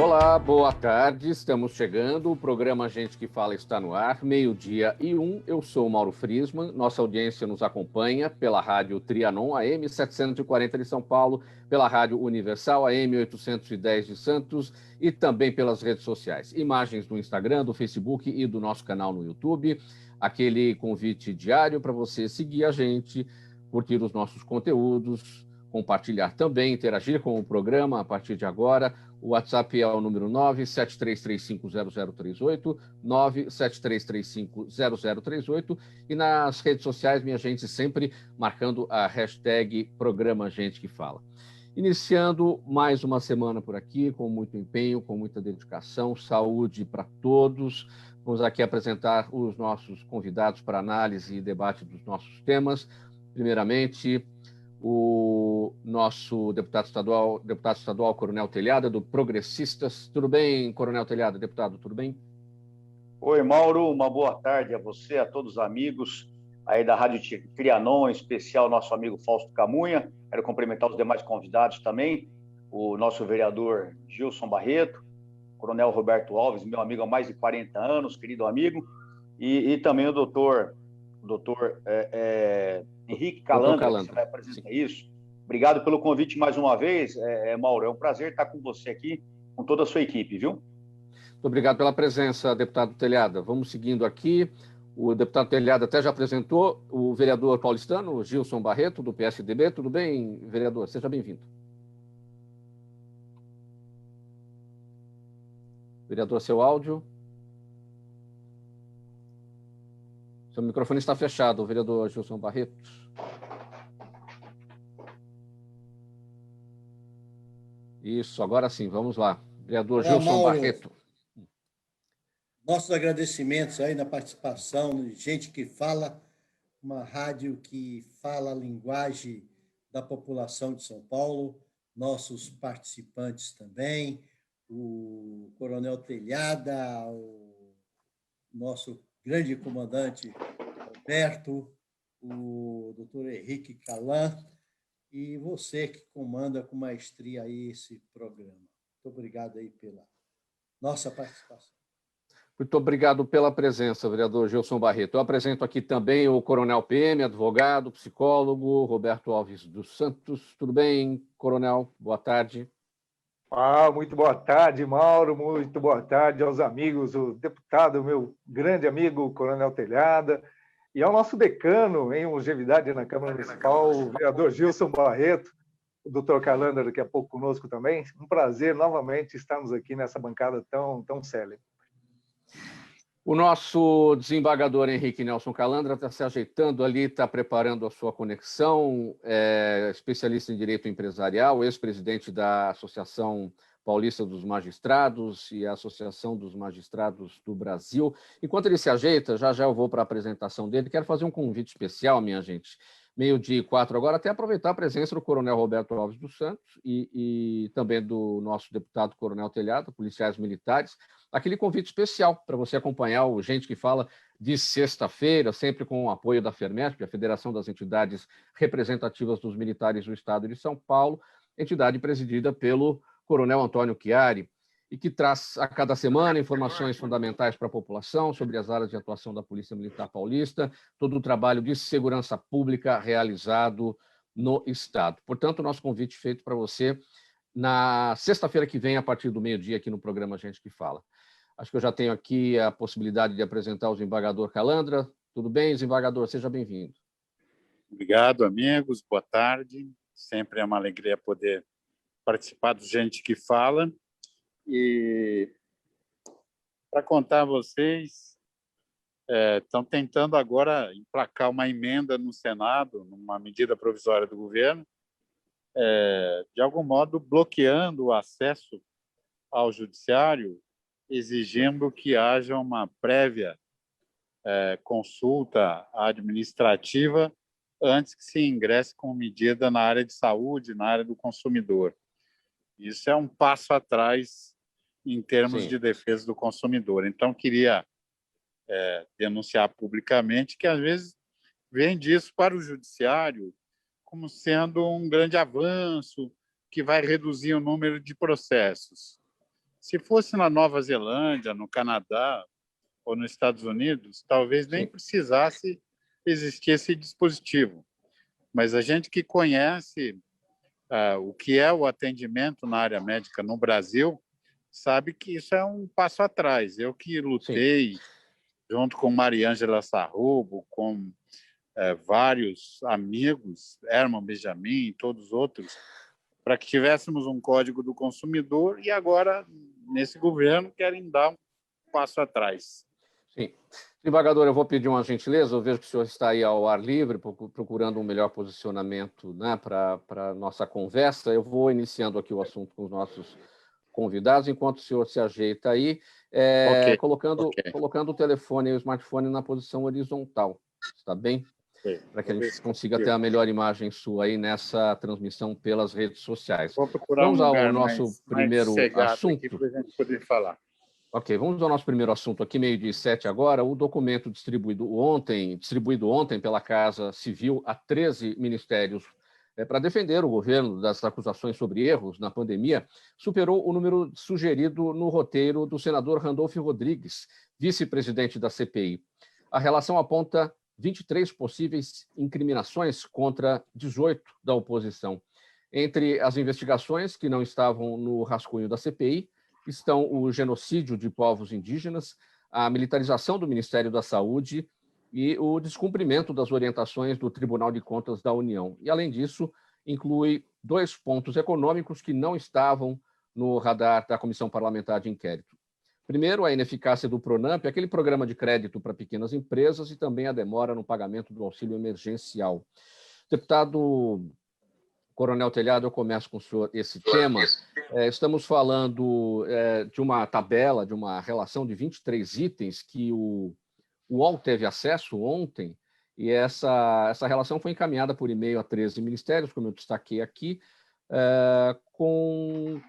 Olá, boa tarde, estamos chegando, o programa Gente que Fala está no ar, 12:01, eu sou o Mauro Friesman, nossa audiência nos acompanha pela rádio Trianon, AM 740 de São Paulo, pela rádio Universal, AM 810 de Santos e também pelas redes sociais, imagens do Instagram, do Facebook e do nosso canal no YouTube, aquele convite diário para você seguir a gente, curtir os nossos conteúdos, compartilhar também, interagir com o programa a partir de agora. O WhatsApp é o número 973350038, 973350038, e nas redes sociais, minha gente, sempre marcando a hashtag Programa Gente que Fala. Iniciando mais uma semana por aqui, com muito empenho, com muita dedicação, saúde para todos. Vamos aqui apresentar os nossos convidados para análise e debate dos nossos temas. Primeiramente, o nosso deputado estadual Coronel Telhada, do Progressistas. Tudo bem, Coronel Telhada, deputado, tudo bem? Oi, Mauro, uma boa tarde a você, a todos os amigos aí da Rádio Trianon, em especial nosso amigo Fausto Camunha. Quero cumprimentar os demais convidados também, o nosso vereador Gilson Barreto, Coronel Roberto Alves, meu amigo há mais de 40 anos, querido amigo, e também o doutor Henrique Calandra, que você vai apresentar isso. Obrigado pelo convite mais uma vez, Mauro. É um prazer estar com você aqui, com toda a sua equipe, viu? Muito obrigado pela presença, deputado Telhada. Vamos seguindo aqui. O deputado Telhada até já apresentou o vereador paulistano, Gilson Barreto, do PSDB. Tudo bem, vereador? Seja bem-vindo. Vereador, seu áudio. Seu microfone está fechado, vereador Gilson Barreto. Isso, agora sim, vamos lá. Vereador Gilson Barreto. Nossos agradecimentos aí na participação de Gente que Fala, uma rádio que fala a linguagem da população de São Paulo, nossos participantes também, o Coronel Telhada, o nosso grande comandante Roberto, o doutor Henrique Calan, e você que comanda com maestria aí esse programa. Muito obrigado aí pela nossa participação. Muito obrigado pela presença, vereador Gilson Barreto. Eu apresento aqui também o Coronel PM, advogado, psicólogo, Roberto Alves dos Santos. Tudo bem, Coronel? Boa tarde. Muito boa tarde, Mauro. Muito boa tarde aos amigos, o deputado, meu grande amigo, Coronel Telhada, e ao nosso decano em longevidade na Câmara Municipal, o vereador Gilson Barreto, o doutor Calandra daqui a pouco conosco também. Um prazer novamente estarmos aqui nessa bancada tão célebre. O nosso desembargador Henrique Nelson Calandra está se ajeitando ali, está preparando a sua conexão, especialista em direito empresarial, ex-presidente da Associação Paulista dos Magistrados e a Associação dos Magistrados do Brasil. Enquanto ele se ajeita, já eu vou para a apresentação dele. Quero fazer um convite especial, minha gente. 12:04 agora, até aproveitar a presença do Coronel Roberto Alves dos Santos e também do nosso deputado Coronel Telhada, policiais militares, aquele convite especial para você acompanhar o Gente que Fala de sexta-feira, sempre com o apoio da FERMESP, a Federação das Entidades Representativas dos Militares do Estado de São Paulo, entidade presidida pelo Coronel Antônio Chiari, e que traz a cada semana informações fundamentais para a população sobre as áreas de atuação da Polícia Militar Paulista, todo o trabalho de segurança pública realizado no Estado. Portanto, o nosso convite feito para você na sexta-feira que vem, a partir do meio-dia, aqui no programa Gente que Fala. Acho que eu já tenho aqui a possibilidade de apresentar o desembargador Calandra. Tudo bem, desembargador? Seja bem-vindo. Obrigado, amigos. Boa tarde. Sempre é uma alegria poder participar do Gente que Fala. E para contar a vocês, estão tentando agora emplacar uma emenda no Senado, numa medida provisória do governo, de algum modo bloqueando o acesso ao judiciário, exigindo que haja uma prévia consulta administrativa antes que se ingresse com medida na área de saúde, na área do consumidor. Isso é um passo atrás em termos de defesa do consumidor. Então, queria denunciar publicamente que, às vezes, vende isso para o judiciário como sendo um grande avanço que vai reduzir o número de processos. Se fosse na Nova Zelândia, no Canadá ou nos Estados Unidos, talvez nem precisasse existir esse dispositivo. Mas a gente que conhece o que é o atendimento na área médica no Brasil sabe que isso é um passo atrás. Eu que lutei junto com Mariângela Sarrubo, com vários amigos, Herman Benjamin e todos os outros, para que tivéssemos um código do consumidor, e agora, nesse governo, querem dar um passo atrás. Sim. Desembargador, eu vou pedir uma gentileza, eu vejo que o senhor está aí ao ar livre, procurando um melhor posicionamento, né, para a nossa conversa. Eu vou iniciando aqui o assunto com os nossos convidados, enquanto o senhor se ajeita aí, colocando o telefone e o smartphone na posição horizontal, está bem? Para que a gente consiga ter a melhor imagem sua aí nessa transmissão pelas redes sociais. Vou procurar vamos ao nosso primeiro assunto. Para a gente poder falar. Ok, vamos ao nosso primeiro assunto aqui, 12h07 agora. O documento distribuído ontem pela Casa Civil a 13 ministérios para defender o governo das acusações sobre erros na pandemia, superou o número sugerido no roteiro do senador Randolfo Rodrigues, vice-presidente da CPI. A relação aponta 23 possíveis incriminações contra 18 da oposição. Entre as investigações que não estavam no rascunho da CPI estão o genocídio de povos indígenas, a militarização do Ministério da Saúde e o descumprimento das orientações do Tribunal de Contas da União. E, além disso, inclui 2 pontos econômicos que não estavam no radar da Comissão Parlamentar de Inquérito. Primeiro, a ineficácia do PRONAMP, aquele programa de crédito para pequenas empresas, e também a demora no pagamento do auxílio emergencial. Deputado Coronel Telhado, eu começo com o senhor esse tema. Estamos falando de uma tabela, de uma relação de 23 itens que o UOL teve acesso ontem, e essa relação foi encaminhada por e-mail a 13 ministérios, como eu destaquei aqui, com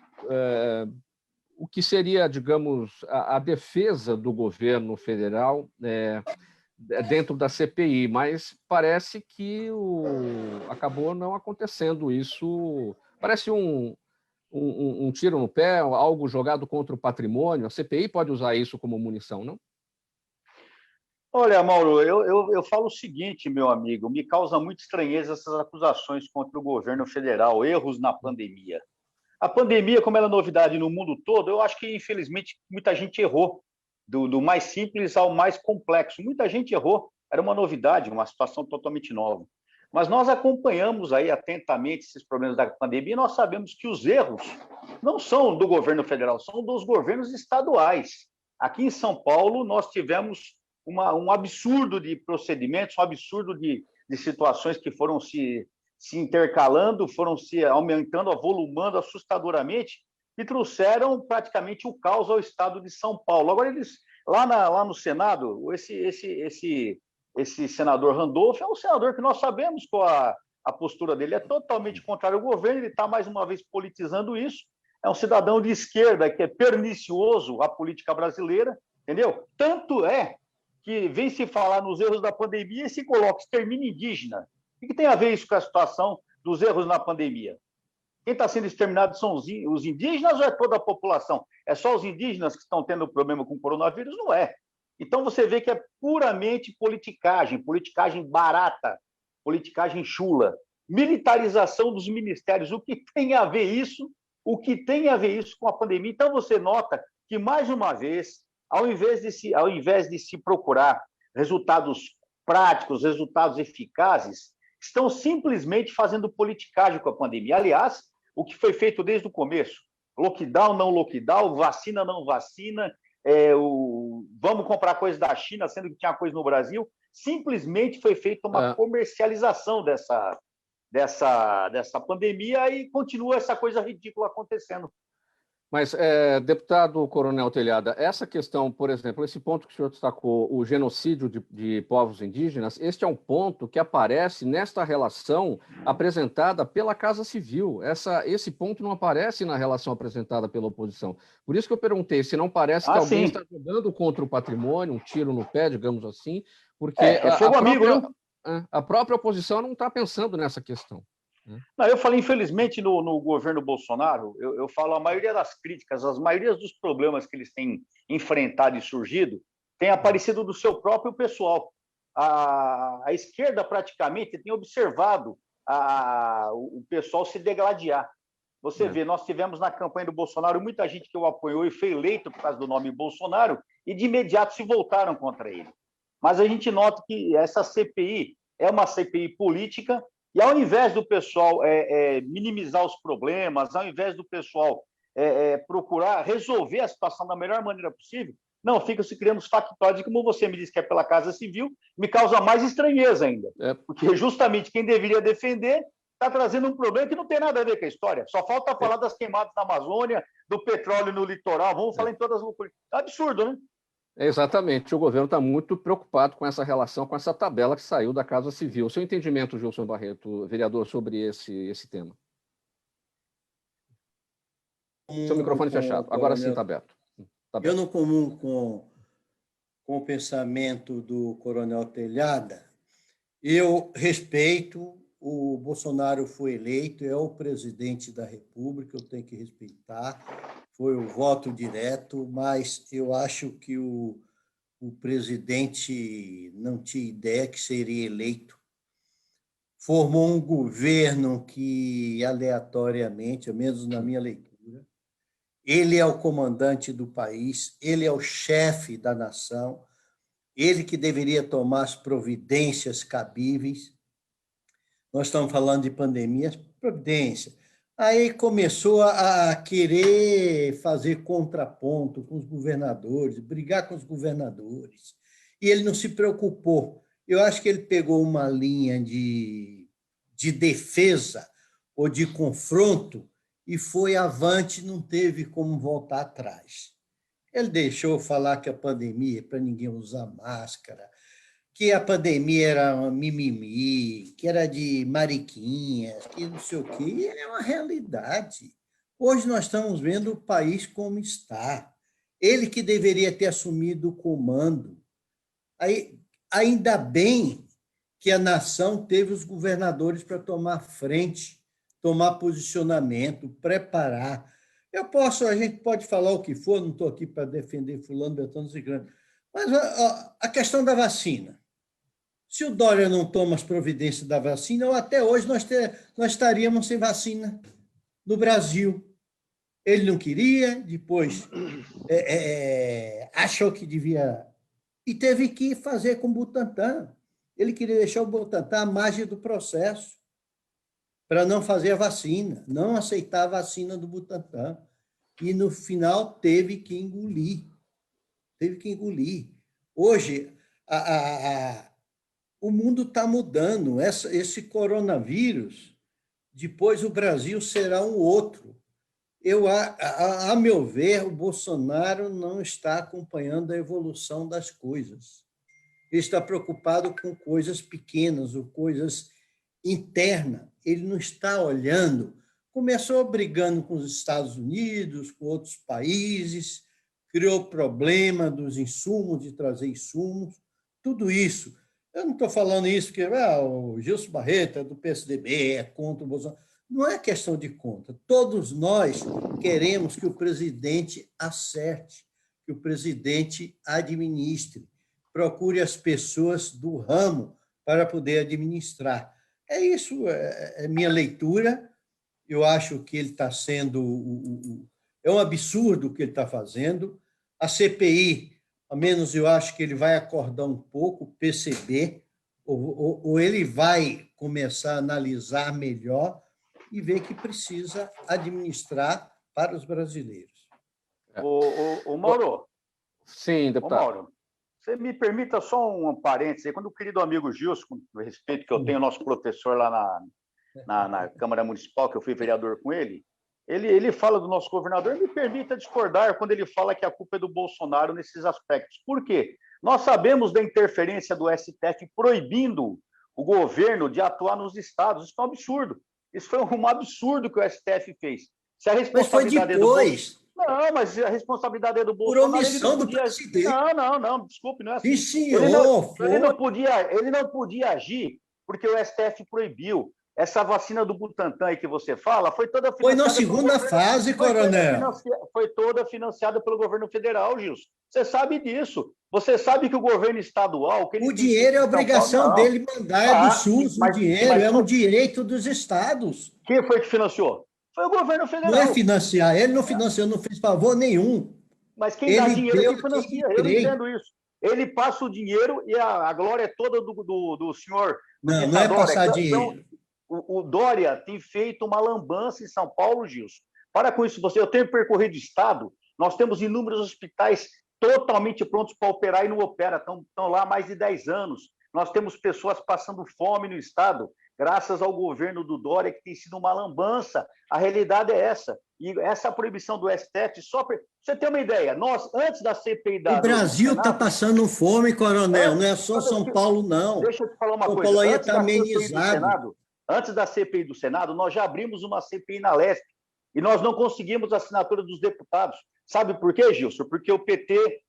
o que seria, digamos, a defesa do governo federal dentro da CPI, mas parece que acabou não acontecendo isso. Parece um tiro no pé, algo jogado contra o patrimônio. A CPI pode usar isso como munição, não? Olha, Mauro, eu falo o seguinte, meu amigo, me causa muita estranheza essas acusações contra o governo federal, erros na pandemia. A pandemia, como ela é novidade no mundo todo, eu acho que, infelizmente, muita gente errou, do mais simples ao mais complexo. Muita gente errou, era uma novidade, uma situação totalmente nova. Mas nós acompanhamos aí atentamente esses problemas da pandemia e nós sabemos que os erros não são do governo federal, são dos governos estaduais. Aqui em São Paulo, nós tivemos um absurdo de procedimentos, um absurdo de situações que foram se intercalando, foram se aumentando, avolumando assustadoramente, e trouxeram praticamente o caos ao estado de São Paulo. Agora, eles lá no Senado, esse senador Randolfo é um senador que nós sabemos qual a postura dele, é totalmente contrário ao governo, ele está mais uma vez politizando isso, é um cidadão de esquerda que é pernicioso à política brasileira, entendeu? Tanto é que vem se falar nos erros da pandemia e se coloca extermínio indígena. O que tem a ver isso com a situação dos erros na pandemia? Quem está sendo exterminado são os indígenas ou é toda a população? É só os indígenas que estão tendo problema com o coronavírus? Não é. Então, você vê que é puramente politicagem barata, politicagem chula, militarização dos ministérios. O que tem a ver isso? O que tem a ver isso com a pandemia? Então, você nota que, mais uma vez, ao invés de se procurar resultados práticos, resultados eficazes, estão simplesmente fazendo politicagem com a pandemia. Aliás, o que foi feito desde o começo, lockdown, não lockdown, vacina, não vacina, vamos comprar coisa da China, sendo que tinha coisa no Brasil, simplesmente foi feita uma comercialização dessa pandemia e continua essa coisa ridícula acontecendo. Mas, deputado Coronel Telhada, essa questão, por exemplo, esse ponto que o senhor destacou, o genocídio de povos indígenas, este é um ponto que aparece nesta relação apresentada pela Casa Civil. Esse ponto não aparece na relação apresentada pela oposição. Por isso que eu perguntei se não parece que alguém está jogando contra o patrimônio, um tiro no pé, digamos assim, porque a própria oposição não está pensando nessa questão. Não, eu falei, infelizmente, no governo Bolsonaro, eu falo, a maioria das críticas, as maiorias dos problemas que eles têm enfrentado e surgido, tem aparecido do seu próprio pessoal. A esquerda, praticamente, tem observado o pessoal se degladiar. Você vê, nós tivemos na campanha do Bolsonaro muita gente que o apoiou e foi eleito por causa do nome Bolsonaro, e de imediato se voltaram contra ele. Mas a gente nota que essa CPI é uma CPI política, e ao invés do pessoal minimizar os problemas, ao invés do pessoal procurar resolver a situação da melhor maneira possível, não, fica se criando os factórios, e como você me disse que é pela Casa Civil, me causa mais estranheza ainda. Porque justamente quem deveria defender está trazendo um problema que não tem nada a ver com a história. Só falta falar das queimadas na Amazônia, do petróleo no litoral, vamos falar em todas as loucuras. É absurdo, né? Exatamente. O governo está muito preocupado com essa relação, com essa tabela que saiu da Casa Civil. O seu entendimento, Gilson Barreto, vereador, sobre esse tema? Seu microfone fechado. Agora sim está aberto. Eu não comungo com o pensamento do Coronel Telhada. Eu respeito, o Bolsonaro foi eleito, é o presidente da República, eu tenho que respeitar, foi o voto direto, mas eu acho que o presidente não tinha ideia que seria eleito. Formou um governo que, aleatoriamente, ao menos na minha leitura, ele é o comandante do país, ele é o chefe da nação, ele que deveria tomar as providências cabíveis. Nós estamos falando de pandemia, providência. Aí começou a querer fazer contraponto com os governadores, brigar com os governadores, e ele não se preocupou. Eu acho que ele pegou uma linha de defesa ou de confronto e foi avante, não teve como voltar atrás. Ele deixou falar que a pandemia é para ninguém usar máscara, que a pandemia era uma mimimi, que era de mariquinhas, que não sei o quê, e é uma realidade. Hoje nós estamos vendo o país como está. Ele que deveria ter assumido o comando. Aí, ainda bem que a nação teve os governadores para tomar frente, tomar posicionamento, preparar. A gente pode falar o que for, não estou aqui para defender fulano, beltrano, ciclano, mas a questão da vacina. Se o Dória não toma as providências da vacina, até hoje nós estaríamos sem vacina no Brasil. Ele não queria, depois achou que devia, e teve que fazer com o Butantan. Ele queria deixar o Butantan à margem do processo, para não fazer a vacina, não aceitar a vacina do Butantan. E, no final, teve que engolir. Hoje, o mundo está mudando. Esse coronavírus, depois o Brasil será um outro. A meu ver, o Bolsonaro não está acompanhando a evolução das coisas. Ele está preocupado com coisas pequenas ou coisas internas. Ele não está olhando. Começou brigando com os Estados Unidos, com outros países, criou problema dos insumos, de trazer insumos, tudo isso. Eu não estou falando isso porque o Gilson Barreto é do PSDB, é contra o Bolsonaro. Não é questão de contra. Todos nós queremos que o presidente acerte, que o presidente administre, procure as pessoas do ramo para poder administrar. É isso, é minha leitura. Eu acho que ele está sendo... É um absurdo o que ele está fazendo. A CPI, ao menos eu acho que ele vai acordar um pouco, perceber, ou ele vai começar a analisar melhor e ver que precisa administrar para os brasileiros. Ô Mauro. Sim, deputado. Ô, Mauro, você me permita só um parêntese. Quando o querido amigo Gilson, com o respeito que eu tenho, nosso professor lá na Câmara Municipal, que eu fui vereador com ele fala do nosso governador, me permita discordar quando ele fala que a culpa é do Bolsonaro nesses aspectos. Por quê? Nós sabemos da interferência do STF proibindo o governo de atuar nos estados. Isso é um absurdo. Isso foi um absurdo que o STF fez. Se a responsabilidade mas foi depois. Não, mas a responsabilidade é do Bolsonaro. Por omissão do presidente. Não, desculpe, não é assim. Sim, senhor. Ele não podia agir porque o STF proibiu. essa vacina do Butantan aí que você fala foi toda Foi na financiada segunda fase, coronel. Foi toda financiada pelo governo federal, Gilson. Você sabe disso. Você sabe que o governo estadual... O dinheiro é obrigação dele mandar, é do SUS, o dinheiro é um direito dos estados. Quem foi que financiou? Foi o governo federal. Não é financiar, ele não financiou, não fez favor nenhum. Mas quem dá dinheiro é quem financia, eu não entendo isso. Ele passa o dinheiro e a glória é toda do senhor. Não, não é passar dinheiro. O Dória tem feito uma lambança em São Paulo, Gilson. Para com isso, eu tenho percorrido o estado, nós temos inúmeros hospitais totalmente prontos para operar e não operam, estão lá há mais de 10 anos. Nós temos pessoas passando fome no estado, graças ao governo do Dória, que tem sido uma lambança. A realidade é essa. E essa proibição do STF, só para você ter uma ideia, nós, antes da CPI da... O Brasil está passando fome, coronel, não é só São Paulo, não. Deixa eu te falar uma coisa. São Paulo aí está amenizado. Antes da CPI do Senado, nós já abrimos uma CPI na Leste e nós não conseguimos a assinatura dos deputados. Sabe por quê, Gilson? Porque o PT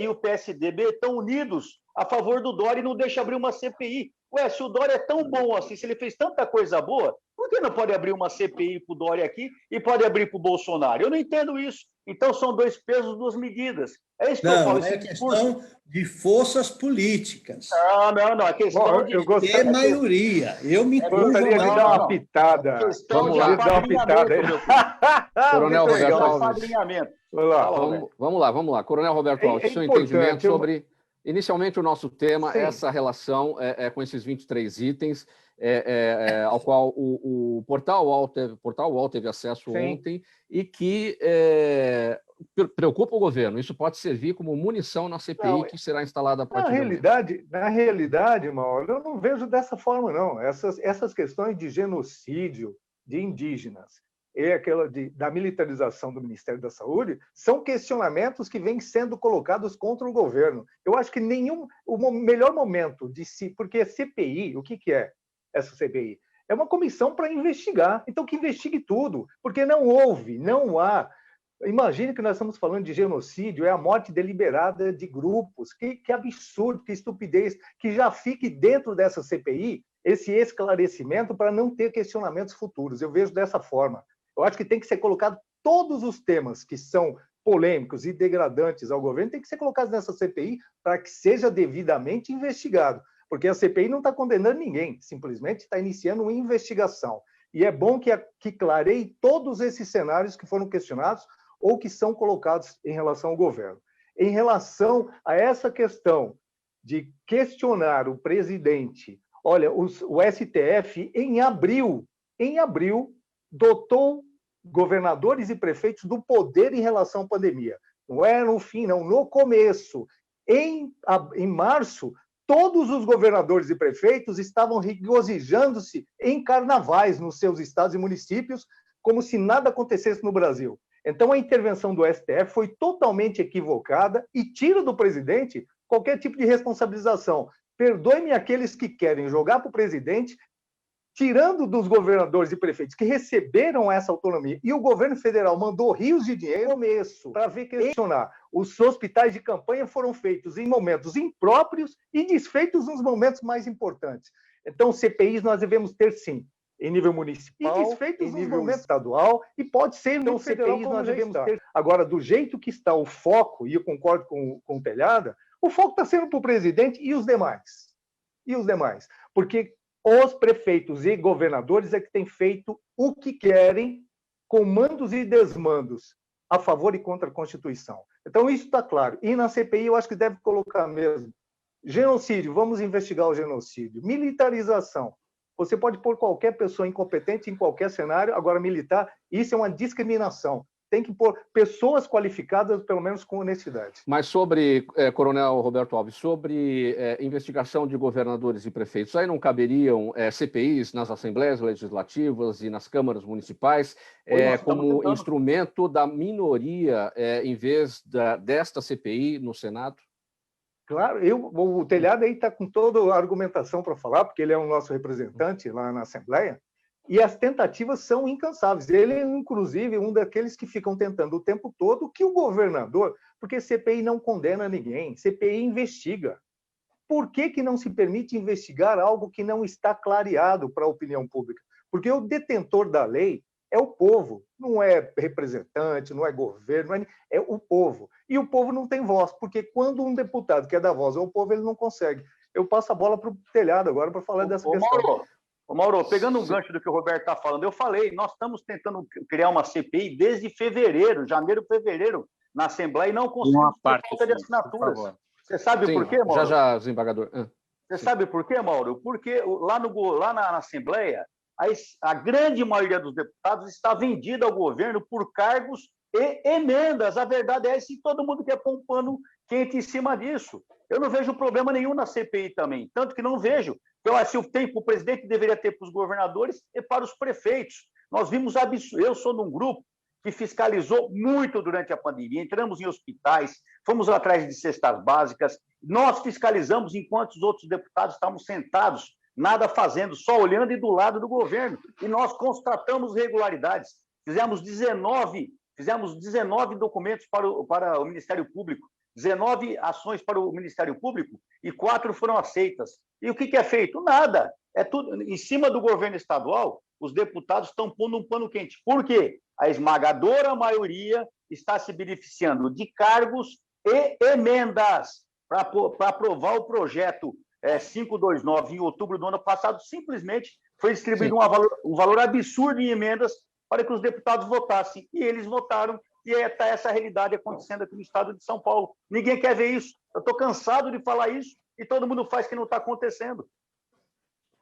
e o PSDB estão unidos a favor do Dória e não deixa abrir uma CPI. Ué, se o Dória é tão bom assim, se ele fez tanta coisa boa, por que não pode abrir uma CPI para o Dória aqui e pode abrir para o Bolsonaro? Eu não entendo isso. Então, são 2 pesos, 2 medidas. É isso que eu falo. É questão de forças políticas. Não. É questão de ter maioria. Eu me gostaria de dar uma pitada. Vamos lá. Dar uma pitada. Coronel Roberto Alves. Vamos lá. Coronel Roberto Alves, seu entendimento sobre... Inicialmente, o nosso tema é essa relação com esses 23 itens, ao qual o Portal UOL teve acesso ontem e que preocupa o governo. Isso pode servir como munição na CPI que será instalada a partir Na realidade, Mauro, eu não vejo dessa forma, não. Essas questões de genocídio de indígenas e aquela da militarização do Ministério da Saúde, são questionamentos que vêm sendo colocados contra o governo. Eu acho que o melhor momento porque a CPI, o que é essa CPI? É uma comissão para investigar, então que investigue tudo, porque não há. Imagine que nós estamos falando de genocídio, é a morte deliberada de grupos, que absurdo, que estupidez, que já fique dentro dessa CPI esse esclarecimento para não ter questionamentos futuros. Eu vejo dessa forma. Eu acho que tem que ser colocado todos os temas que são polêmicos e degradantes ao governo, tem que ser colocados nessa CPI para que seja devidamente investigado. Porque a CPI não está condenando ninguém, simplesmente está iniciando uma investigação. E é bom que clareie todos esses cenários que foram questionados ou que são colocados em relação ao governo. Em relação a essa questão de questionar o presidente, olha, o STF, em abril, dotou governadores e prefeitos do poder em relação à pandemia. Não é no fim, não, no começo. Em março, todos os governadores e prefeitos estavam regozijando-se em carnavais nos seus estados e municípios, como se nada acontecesse no Brasil. Então, a intervenção do STF foi totalmente equivocada e tira do presidente qualquer tipo de responsabilização. Perdoe-me aqueles que querem jogar para o presidente, tirando dos governadores e prefeitos que receberam essa autonomia, e o governo federal mandou rios de dinheiro no começo para questionar. Os hospitais de campanha foram feitos em momentos impróprios e desfeitos nos momentos mais importantes. Então, CPIs nós devemos ter, sim, em nível municipal, e desfeitos em nível estadual, e pode ser no federal, CPIs nós devemos ter. Agora, do jeito que está o foco, e eu concordo com o Telhada, o foco está sendo para o presidente e os demais. Porque os prefeitos e governadores é que têm feito o que querem, com mandos e desmandos, a favor e contra a Constituição. Então, isso está claro. E na CPI, eu acho que deve colocar mesmo. Genocídio, vamos investigar o genocídio. Militarização. Você pode pôr qualquer pessoa incompetente em qualquer cenário, agora militar, isso é uma discriminação. Tem que pôr pessoas qualificadas, pelo menos com honestidade. Mas sobre, Coronel Roberto Alves, sobre investigação de governadores e prefeitos, aí não caberiam CPIs nas assembleias legislativas e nas câmaras municipais como instrumento da minoria em vez desta CPI no Senado? Claro, o Telhado aí está com toda a argumentação para falar, porque ele é o nosso representante lá na Assembleia, e as tentativas são incansáveis. Ele é, inclusive, um daqueles que ficam tentando o tempo todo que o governador... Porque CPI não condena ninguém, CPI investiga. por que não se permite investigar algo que não está clareado para a opinião pública? Porque o detentor da lei é o povo, não é representante, não é governo, é o povo. E o povo não tem voz, porque quando um deputado quer dar voz ao povo, ele não consegue. Eu passo a bola para o Telhado agora para falar dessa questão. Mauro, pegando um gancho do que o Roberto está falando, eu falei, nós estamos tentando criar uma CPI desde fevereiro, janeiro, fevereiro, na Assembleia, e não conseguimos por falta de assinaturas. Você sabe por quê, Mauro? Já, desembargador. Você sabe por quê, Mauro? Porque lá na Assembleia, a grande maioria dos deputados está vendida ao governo por cargos e emendas. A verdade é essa, e todo mundo quer pôr um pano quente em cima disso. Eu não vejo problema nenhum na CPI também, tanto que não vejo. Eu acho que o presidente deveria ter para os governadores e para os prefeitos. Nós vimos absurdo. Eu sou de um grupo que fiscalizou muito durante a pandemia, entramos em hospitais, fomos atrás de cestas básicas, nós fiscalizamos enquanto os outros deputados estavam sentados, nada fazendo, só olhando e do lado do governo. E nós constatamos irregularidades. Fizemos 19 documentos para o Ministério Público, 19 ações para o Ministério Público e 4 foram aceitas. E o que é feito? Nada. É tudo em cima do governo estadual. Os deputados estão pondo um pano quente. Por quê? A esmagadora maioria está se beneficiando de cargos e emendas para aprovar o projeto 529 em outubro do ano passado. Simplesmente foi distribuído um valor absurdo em emendas para que os deputados votassem. E eles votaram. E está essa realidade acontecendo aqui no estado de São Paulo. Ninguém quer ver isso. Eu estou cansado de falar isso e todo mundo faz que não está acontecendo.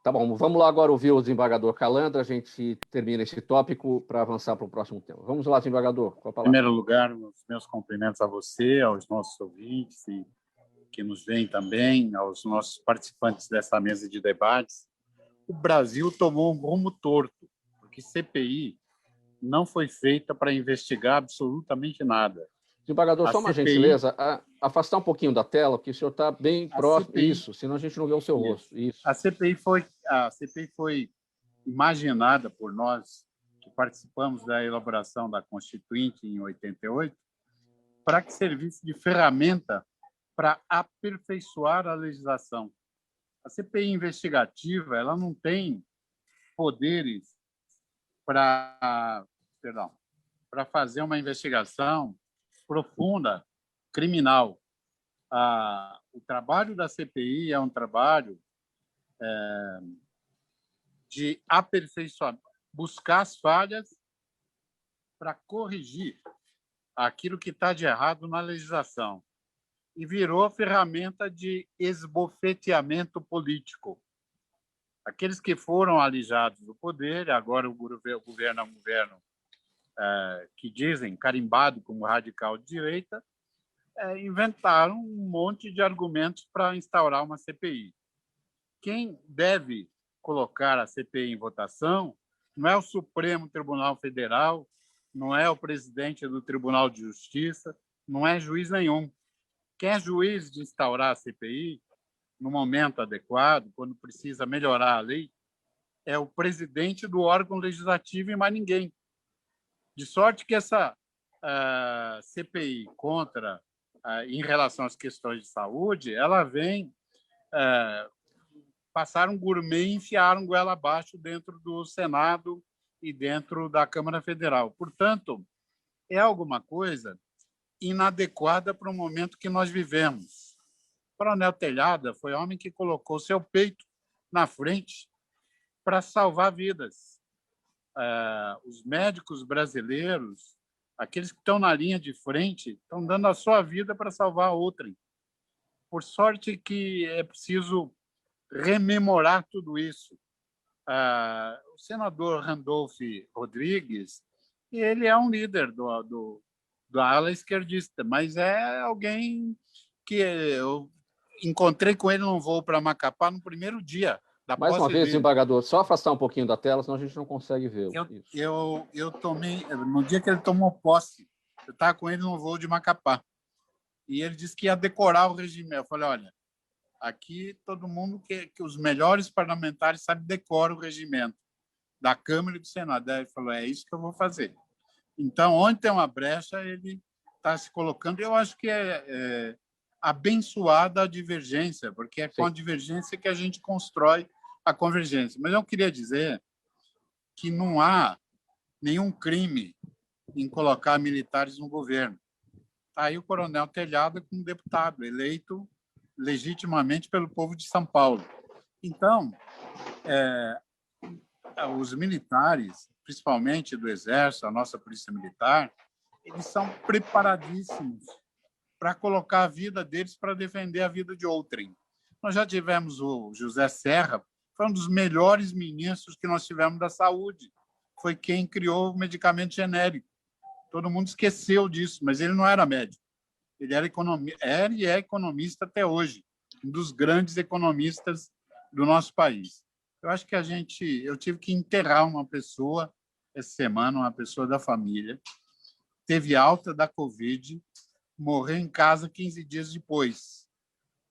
Tá bom, vamos lá agora ouvir o desembargador Calandra, a gente termina esse tópico para avançar para o próximo tema. Vamos lá, desembargador, com a palavra. Em primeiro lugar, os meus cumprimentos a você, aos nossos ouvintes e que nos veem também, aos nossos participantes dessa mesa de debates. O Brasil tomou um rumo torto, porque CPI não foi feita para investigar absolutamente nada. Desembargador, só uma gentileza, afastar um pouquinho da tela, porque o senhor está bem próximo. Isso, senão a gente não vê o seu rosto. Isso. A CPI foi imaginada por nós, que participamos da elaboração da Constituinte em 88, para que servisse de ferramenta para aperfeiçoar a legislação. A CPI investigativa ela não tem poderes para fazer uma investigação profunda, criminal. O trabalho da CPI é um trabalho de aperfeiçoar, buscar as falhas para corrigir aquilo que está de errado na legislação. E virou ferramenta de esbofeteamento político. Aqueles que foram alijados do poder, agora o governo é um governo que dizem carimbado como radical de direita, inventaram um monte de argumentos para instaurar uma CPI. Quem deve colocar a CPI em votação não é o Supremo Tribunal Federal, não é o presidente do Tribunal de Justiça, não é juiz nenhum. Quem é juiz de instaurar a CPI no momento adequado, quando precisa melhorar a lei, é o presidente do órgão legislativo e mais ninguém. De sorte que essa CPI em relação às questões de saúde, ela vem passar um gourmet e enfiar um goela abaixo dentro do Senado e dentro da Câmara Federal. Portanto, é alguma coisa inadequada para o momento que nós vivemos. O Coronel Telhada foi homem que colocou seu peito na frente para salvar vidas. Os médicos brasileiros, aqueles que estão na linha de frente, estão dando a sua vida para salvar outrem. Por sorte que é preciso rememorar tudo isso. O senador Randolph Rodrigues, ele é um líder da ala esquerdista, mas é alguém que eu encontrei com ele num voo para Macapá no primeiro dia da Mais uma posse vez, dele. desembargador, só afastar um pouquinho da tela, senão a gente não consegue ver. Eu tomei, no dia que ele tomou posse, eu estava com ele num voo de Macapá, e ele disse que ia decorar o regime. Eu falei, olha, aqui todo mundo que os melhores parlamentares sabem decorar o regimento da Câmara e do Senado. Aí ele falou, é isso que eu vou fazer. Então, onde tem uma brecha, ele está se colocando. Eu acho que abençoada divergência, porque é com a divergência que a gente constrói a convergência. Mas eu queria dizer que não há nenhum crime em colocar militares no governo. Está aí o Coronel Telhado como deputado, eleito legitimamente pelo povo de São Paulo. Então, os militares, principalmente do Exército, a nossa Polícia Militar, eles são preparadíssimos para colocar a vida deles para defender a vida de outrem. Nós já tivemos o José Serra, foi um dos melhores ministros que nós tivemos da saúde. Foi quem criou o medicamento genérico. Todo mundo esqueceu disso, mas ele não era médico. Ele era e é economista até hoje, um dos grandes economistas do nosso país. Eu acho que eu tive que enterrar uma pessoa essa semana, uma pessoa da família, teve alta da Covid, morreu em casa 15 dias depois,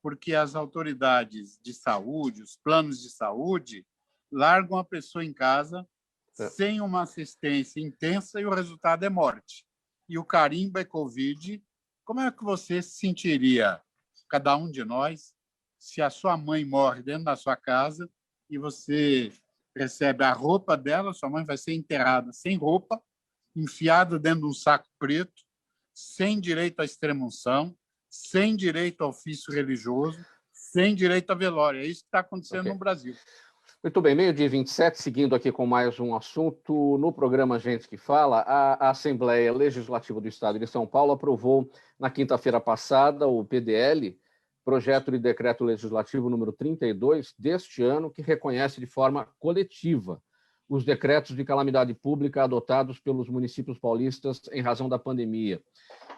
porque as autoridades de saúde, os planos de saúde, largam a pessoa em casa sem uma assistência intensa e o resultado é morte. E o carimbo é Covid. Como é que você se sentiria, cada um de nós, se a sua mãe morre dentro da sua casa e você recebe a roupa dela, sua mãe vai ser enterrada sem roupa, enfiada dentro de um saco preto, sem direito à extrema-unção, sem direito ao ofício religioso, sem direito à velório. É isso que está acontecendo no Brasil. Muito bem, 12h27, seguindo aqui com mais um assunto. No programa Gente que Fala, a Assembleia Legislativa do Estado de São Paulo aprovou na quinta-feira passada o PDL, Projeto de Decreto Legislativo número 32 deste ano, que reconhece de forma coletiva os decretos de calamidade pública adotados pelos municípios paulistas em razão da pandemia.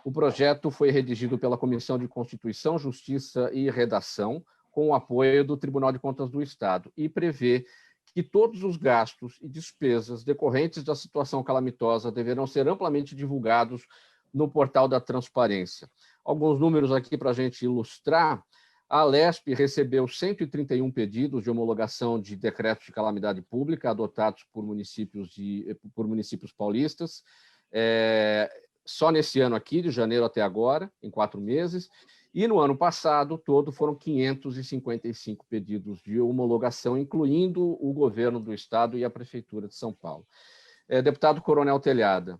O projeto foi redigido pela Comissão de Constituição, Justiça e Redação, com o apoio do Tribunal de Contas do Estado, e prevê que todos os gastos e despesas decorrentes da situação calamitosa deverão ser amplamente divulgados no portal da transparência. Alguns números aqui para a gente ilustrar. A Alesp recebeu 131 pedidos de homologação de decretos de calamidade pública adotados por municípios paulistas, só nesse ano aqui, de janeiro até agora, em 4 meses, e no ano passado todo foram 555 pedidos de homologação, incluindo o governo do Estado e a Prefeitura de São Paulo. Deputado Coronel Telhada,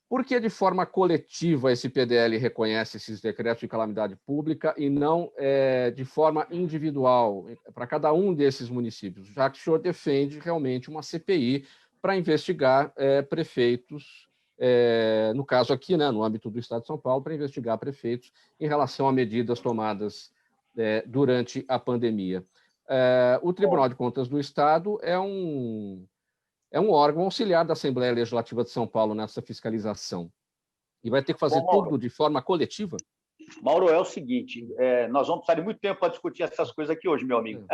por que de forma coletiva esse PDL reconhece esses decretos de calamidade pública e não de forma individual para cada um desses municípios, já que o senhor defende realmente uma CPI para investigar prefeitos, no caso aqui, né, no âmbito do Estado de São Paulo, para investigar prefeitos em relação a medidas tomadas durante a pandemia. O Tribunal de Contas do Estado é um órgão auxiliar da Assembleia Legislativa de São Paulo nessa fiscalização. E vai ter que fazer tudo de forma coletiva? Mauro, é o seguinte, nós vamos precisar de muito tempo para discutir essas coisas aqui hoje, meu amigo.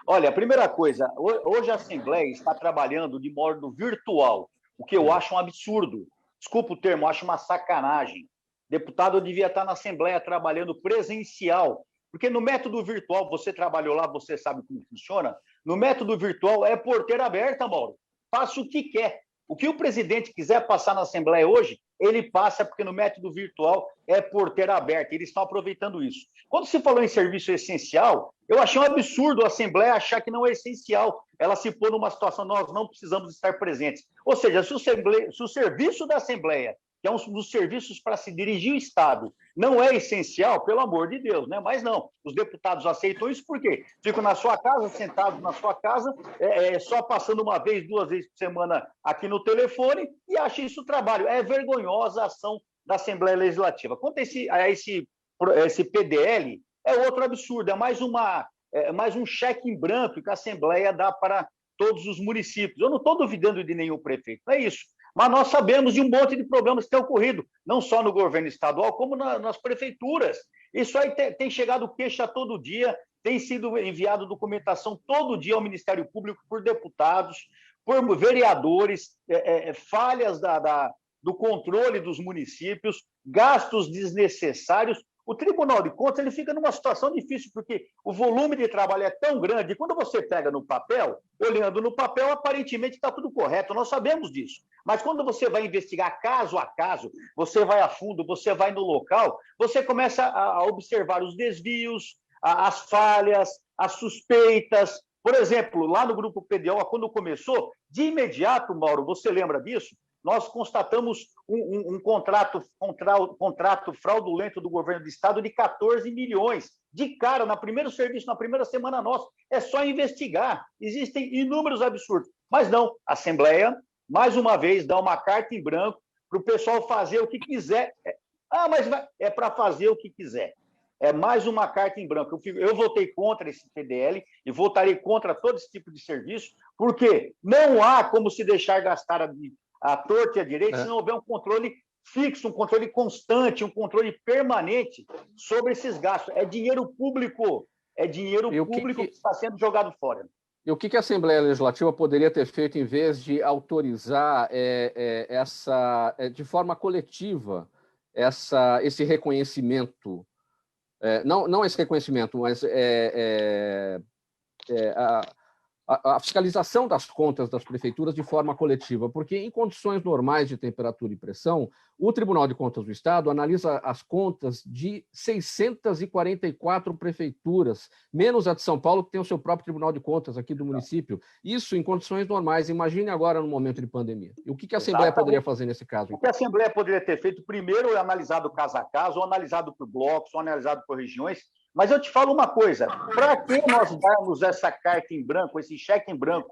Olha, a primeira coisa, hoje a Assembleia está trabalhando de modo virtual, o que eu acho um absurdo. Desculpa o termo, eu acho uma sacanagem. Deputado devia estar na Assembleia trabalhando presencial, porque no método virtual, você trabalhou lá, você sabe como funciona, no método virtual é porteira aberta, Mauro. Faça o que quer. O que o presidente quiser passar na Assembleia hoje, ele passa, porque no método virtual é porteira aberta. Eles estão aproveitando isso. Quando se falou em serviço essencial, eu achei um absurdo a Assembleia achar que não é essencial. Ela se pôr numa situação, nós não precisamos estar presentes. Ou seja, se o serviço da Assembleia, que é um dos serviços para se dirigir o Estado, não é essencial, pelo amor de Deus, né? Mas não, os deputados aceitam isso por quê? Ficam na sua casa, sentados na sua casa, só passando uma vez, 2 vezes por semana aqui no telefone e acham isso trabalho. É vergonhosa a ação da Assembleia Legislativa. Quanto a esse PDL, é outro absurdo, é mais um cheque em branco que a Assembleia dá para todos os municípios. Eu não estou duvidando de nenhum prefeito, não é isso. Mas nós sabemos de um monte de problemas que têm ocorrido, não só no governo estadual, como nas prefeituras. Isso aí tem chegado queixa todo dia, tem sido enviado documentação todo dia ao Ministério Público por deputados, por vereadores, do controle dos municípios, gastos desnecessários. O Tribunal de Contas ele fica numa situação difícil, porque o volume de trabalho é tão grande, e quando você pega no papel, olhando no papel, aparentemente está tudo correto, nós sabemos disso. Mas quando você vai investigar caso a caso, você vai a fundo, você vai no local, você começa a observar os desvios, as falhas, as suspeitas. Por exemplo, lá no Grupo PDO, quando começou, de imediato, Mauro, você lembra disso? Nós constatamos um contrato fraudulento do governo do Estado de 14 milhões. De cara, no primeiro serviço, na primeira semana nossa. É só investigar. Existem inúmeros absurdos. Mas não, a Assembleia, mais uma vez, dá uma carta em branco para o pessoal fazer o que quiser. Mas é para fazer o que quiser. É mais uma carta em branco. Eu votei contra esse PDL e votarei contra todo esse tipo de serviço, porque não há como se deixar gastar a torta e a direita se não houver um controle fixo, um controle constante, um controle permanente sobre esses gastos. É dinheiro público. É dinheiro público que está sendo jogado fora. E o que a Assembleia Legislativa poderia ter feito em vez de autorizar de forma coletiva esse reconhecimento? Não esse reconhecimento, mas a fiscalização das contas das prefeituras de forma coletiva, porque em condições normais de temperatura e pressão, o Tribunal de Contas do Estado analisa as contas de 644 prefeituras, menos a de São Paulo, que tem o seu próprio Tribunal de Contas aqui do município. Isso em condições normais. Imagine agora no momento de pandemia. E o que a Assembleia poderia fazer nesse caso? O que a Assembleia poderia ter feito, primeiro, é analisado caso a caso, ou analisado por blocos, ou analisado por regiões. Mas eu te falo uma coisa, para que nós darmos essa carta em branco, esse cheque em branco,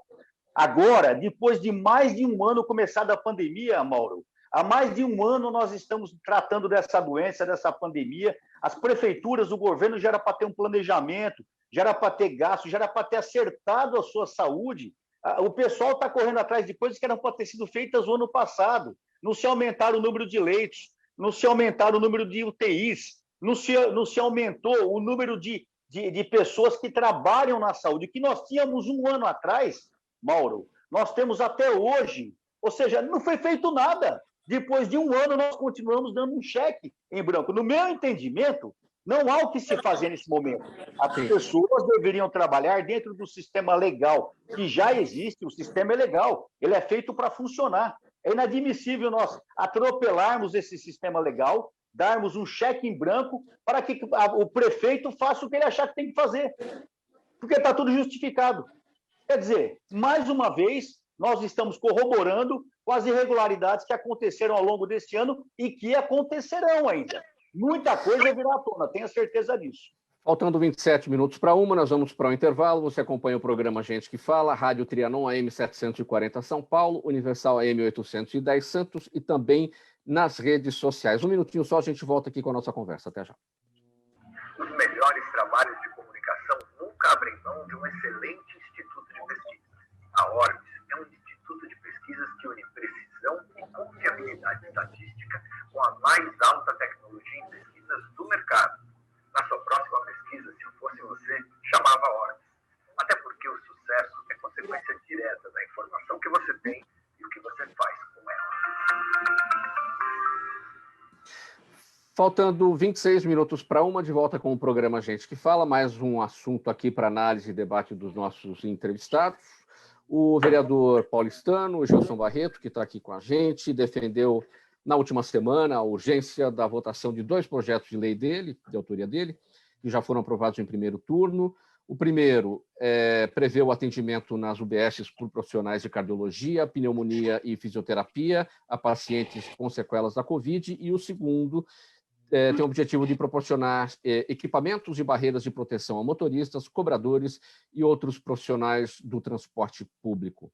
agora, depois de mais de um ano começada a pandemia, Mauro? Há mais de um ano nós estamos tratando dessa doença, dessa pandemia. As prefeituras, o governo já era para ter um planejamento, já era para ter gasto, já era para ter acertado a sua saúde. O pessoal está correndo atrás de coisas que eram para ter sido feitas no ano passado. Não se aumentaram o número de leitos, não se aumentaram o número de UTIs, não se aumentou o número de pessoas que trabalham na saúde, que nós tínhamos um ano atrás, Mauro, nós temos até hoje, ou seja, não foi feito nada. Depois de um ano, nós continuamos dando um cheque em branco. No meu entendimento, não há o que se fazer nesse momento. As pessoas deveriam trabalhar dentro do sistema legal, que já existe, o sistema é legal, ele é feito para funcionar. É inadmissível nós atropelarmos esse sistema legal, darmos um cheque em branco para que o prefeito faça o que ele achar que tem que fazer, porque está tudo justificado. Quer dizer, mais uma vez, nós estamos corroborando com as irregularidades que aconteceram ao longo deste ano e que acontecerão ainda. Muita coisa virá à tona, tenha certeza disso. Faltando 27 minutos para uma, nós vamos para o intervalo. Você acompanha o programa Gente que Fala, Rádio Trianon AM 740 São Paulo, Universal AM 810 Santos e também nas redes sociais. Um minutinho só, a gente volta aqui com a nossa conversa. Até já. Os melhores trabalhos de comunicação nunca abrem mão de um excelente instituto de pesquisa. A Orbis é um instituto de pesquisas que une precisão e confiabilidade estatística com a mais alta tecnologia em pesquisas do mercado. Na sua próxima pesquisa, se eu fosse você, chamava a Orbis. Até porque o sucesso é consequência direta da informação que você tem e o que você faz com ela. Faltando 26 minutos para uma, de volta com o programa Gente que Fala, mais um assunto aqui para análise e debate dos nossos entrevistados. O vereador paulistano, o Gilson Barreto, que está aqui com a gente, defendeu na última semana a urgência da votação de 2 projetos de lei dele, de autoria dele, que já foram aprovados em primeiro turno. O primeiro prevê o atendimento nas UBSs por profissionais de cardiologia, pneumonia e fisioterapia a pacientes com sequelas da Covid, e o segundo tem o objetivo de proporcionar equipamentos e barreiras de proteção a motoristas, cobradores e outros profissionais do transporte público.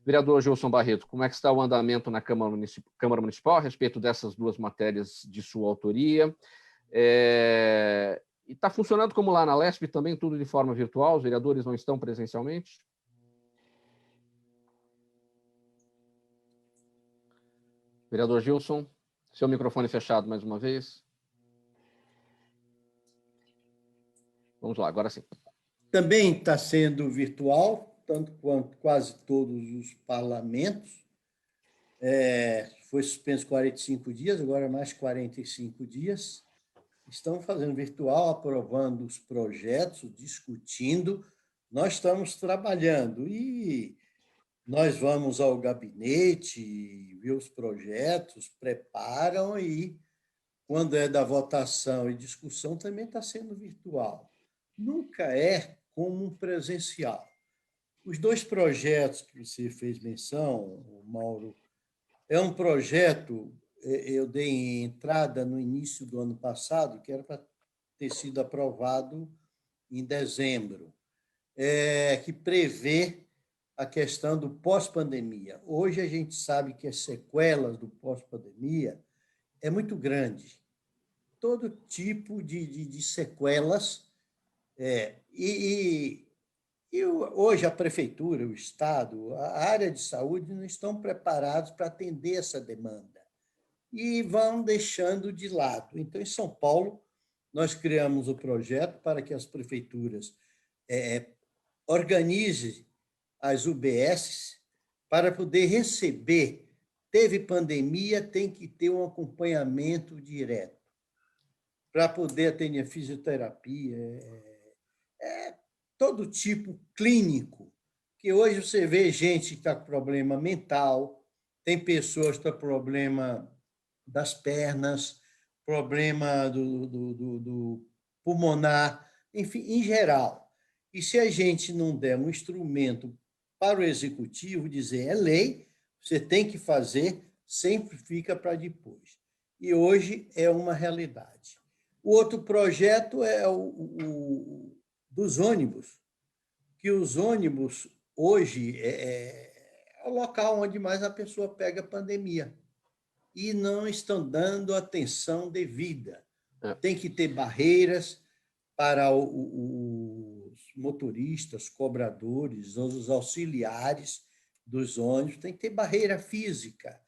Vereador Gilson Barreto, como é que está o andamento na Câmara Municipal a respeito dessas 2 matérias de sua autoria? E está funcionando como lá na Lesp também, tudo de forma virtual? Os vereadores não estão presencialmente? Vereador Gilson, seu microfone fechado mais uma vez. Vamos lá, agora sim. Também está sendo virtual, tanto quanto quase todos os parlamentos. Foi suspenso 45 dias, agora mais 45 dias. estão fazendo virtual, aprovando os projetos, discutindo. Nós estamos trabalhando e nós vamos ao gabinete, ver os projetos, preparam e, quando é da votação e discussão, também está sendo virtual. Nunca é como um presencial. Os 2 projetos que você fez menção, Mauro, é um projeto, eu dei entrada no início do ano passado, que era para ter sido aprovado em dezembro, que prevê a questão do pós-pandemia. Hoje a gente sabe que as sequelas do pós-pandemia é muito grande. Todo tipo de sequelas. Hoje a prefeitura, o Estado, a área de saúde não estão preparados para atender essa demanda e vão deixando de lado. Então, em São Paulo, nós criamos o projeto para que as prefeituras organizem as UBSs para poder receber. Teve pandemia, tem que ter um acompanhamento direto para poder atender fisioterapia, todo tipo clínico, que hoje você vê gente que está com problema mental, tem pessoas que estão com problema das pernas, problema do pulmonar, enfim, em geral. E se a gente não der um instrumento para o executivo dizer é lei, você tem que fazer, sempre fica para depois. E hoje é uma realidade. O outro projeto é o dos ônibus, que os ônibus hoje é o local onde mais a pessoa pega a pandemia e não estão dando atenção devida. Tem que ter barreiras para os motoristas, cobradores, os auxiliares dos ônibus, tem que ter barreira física,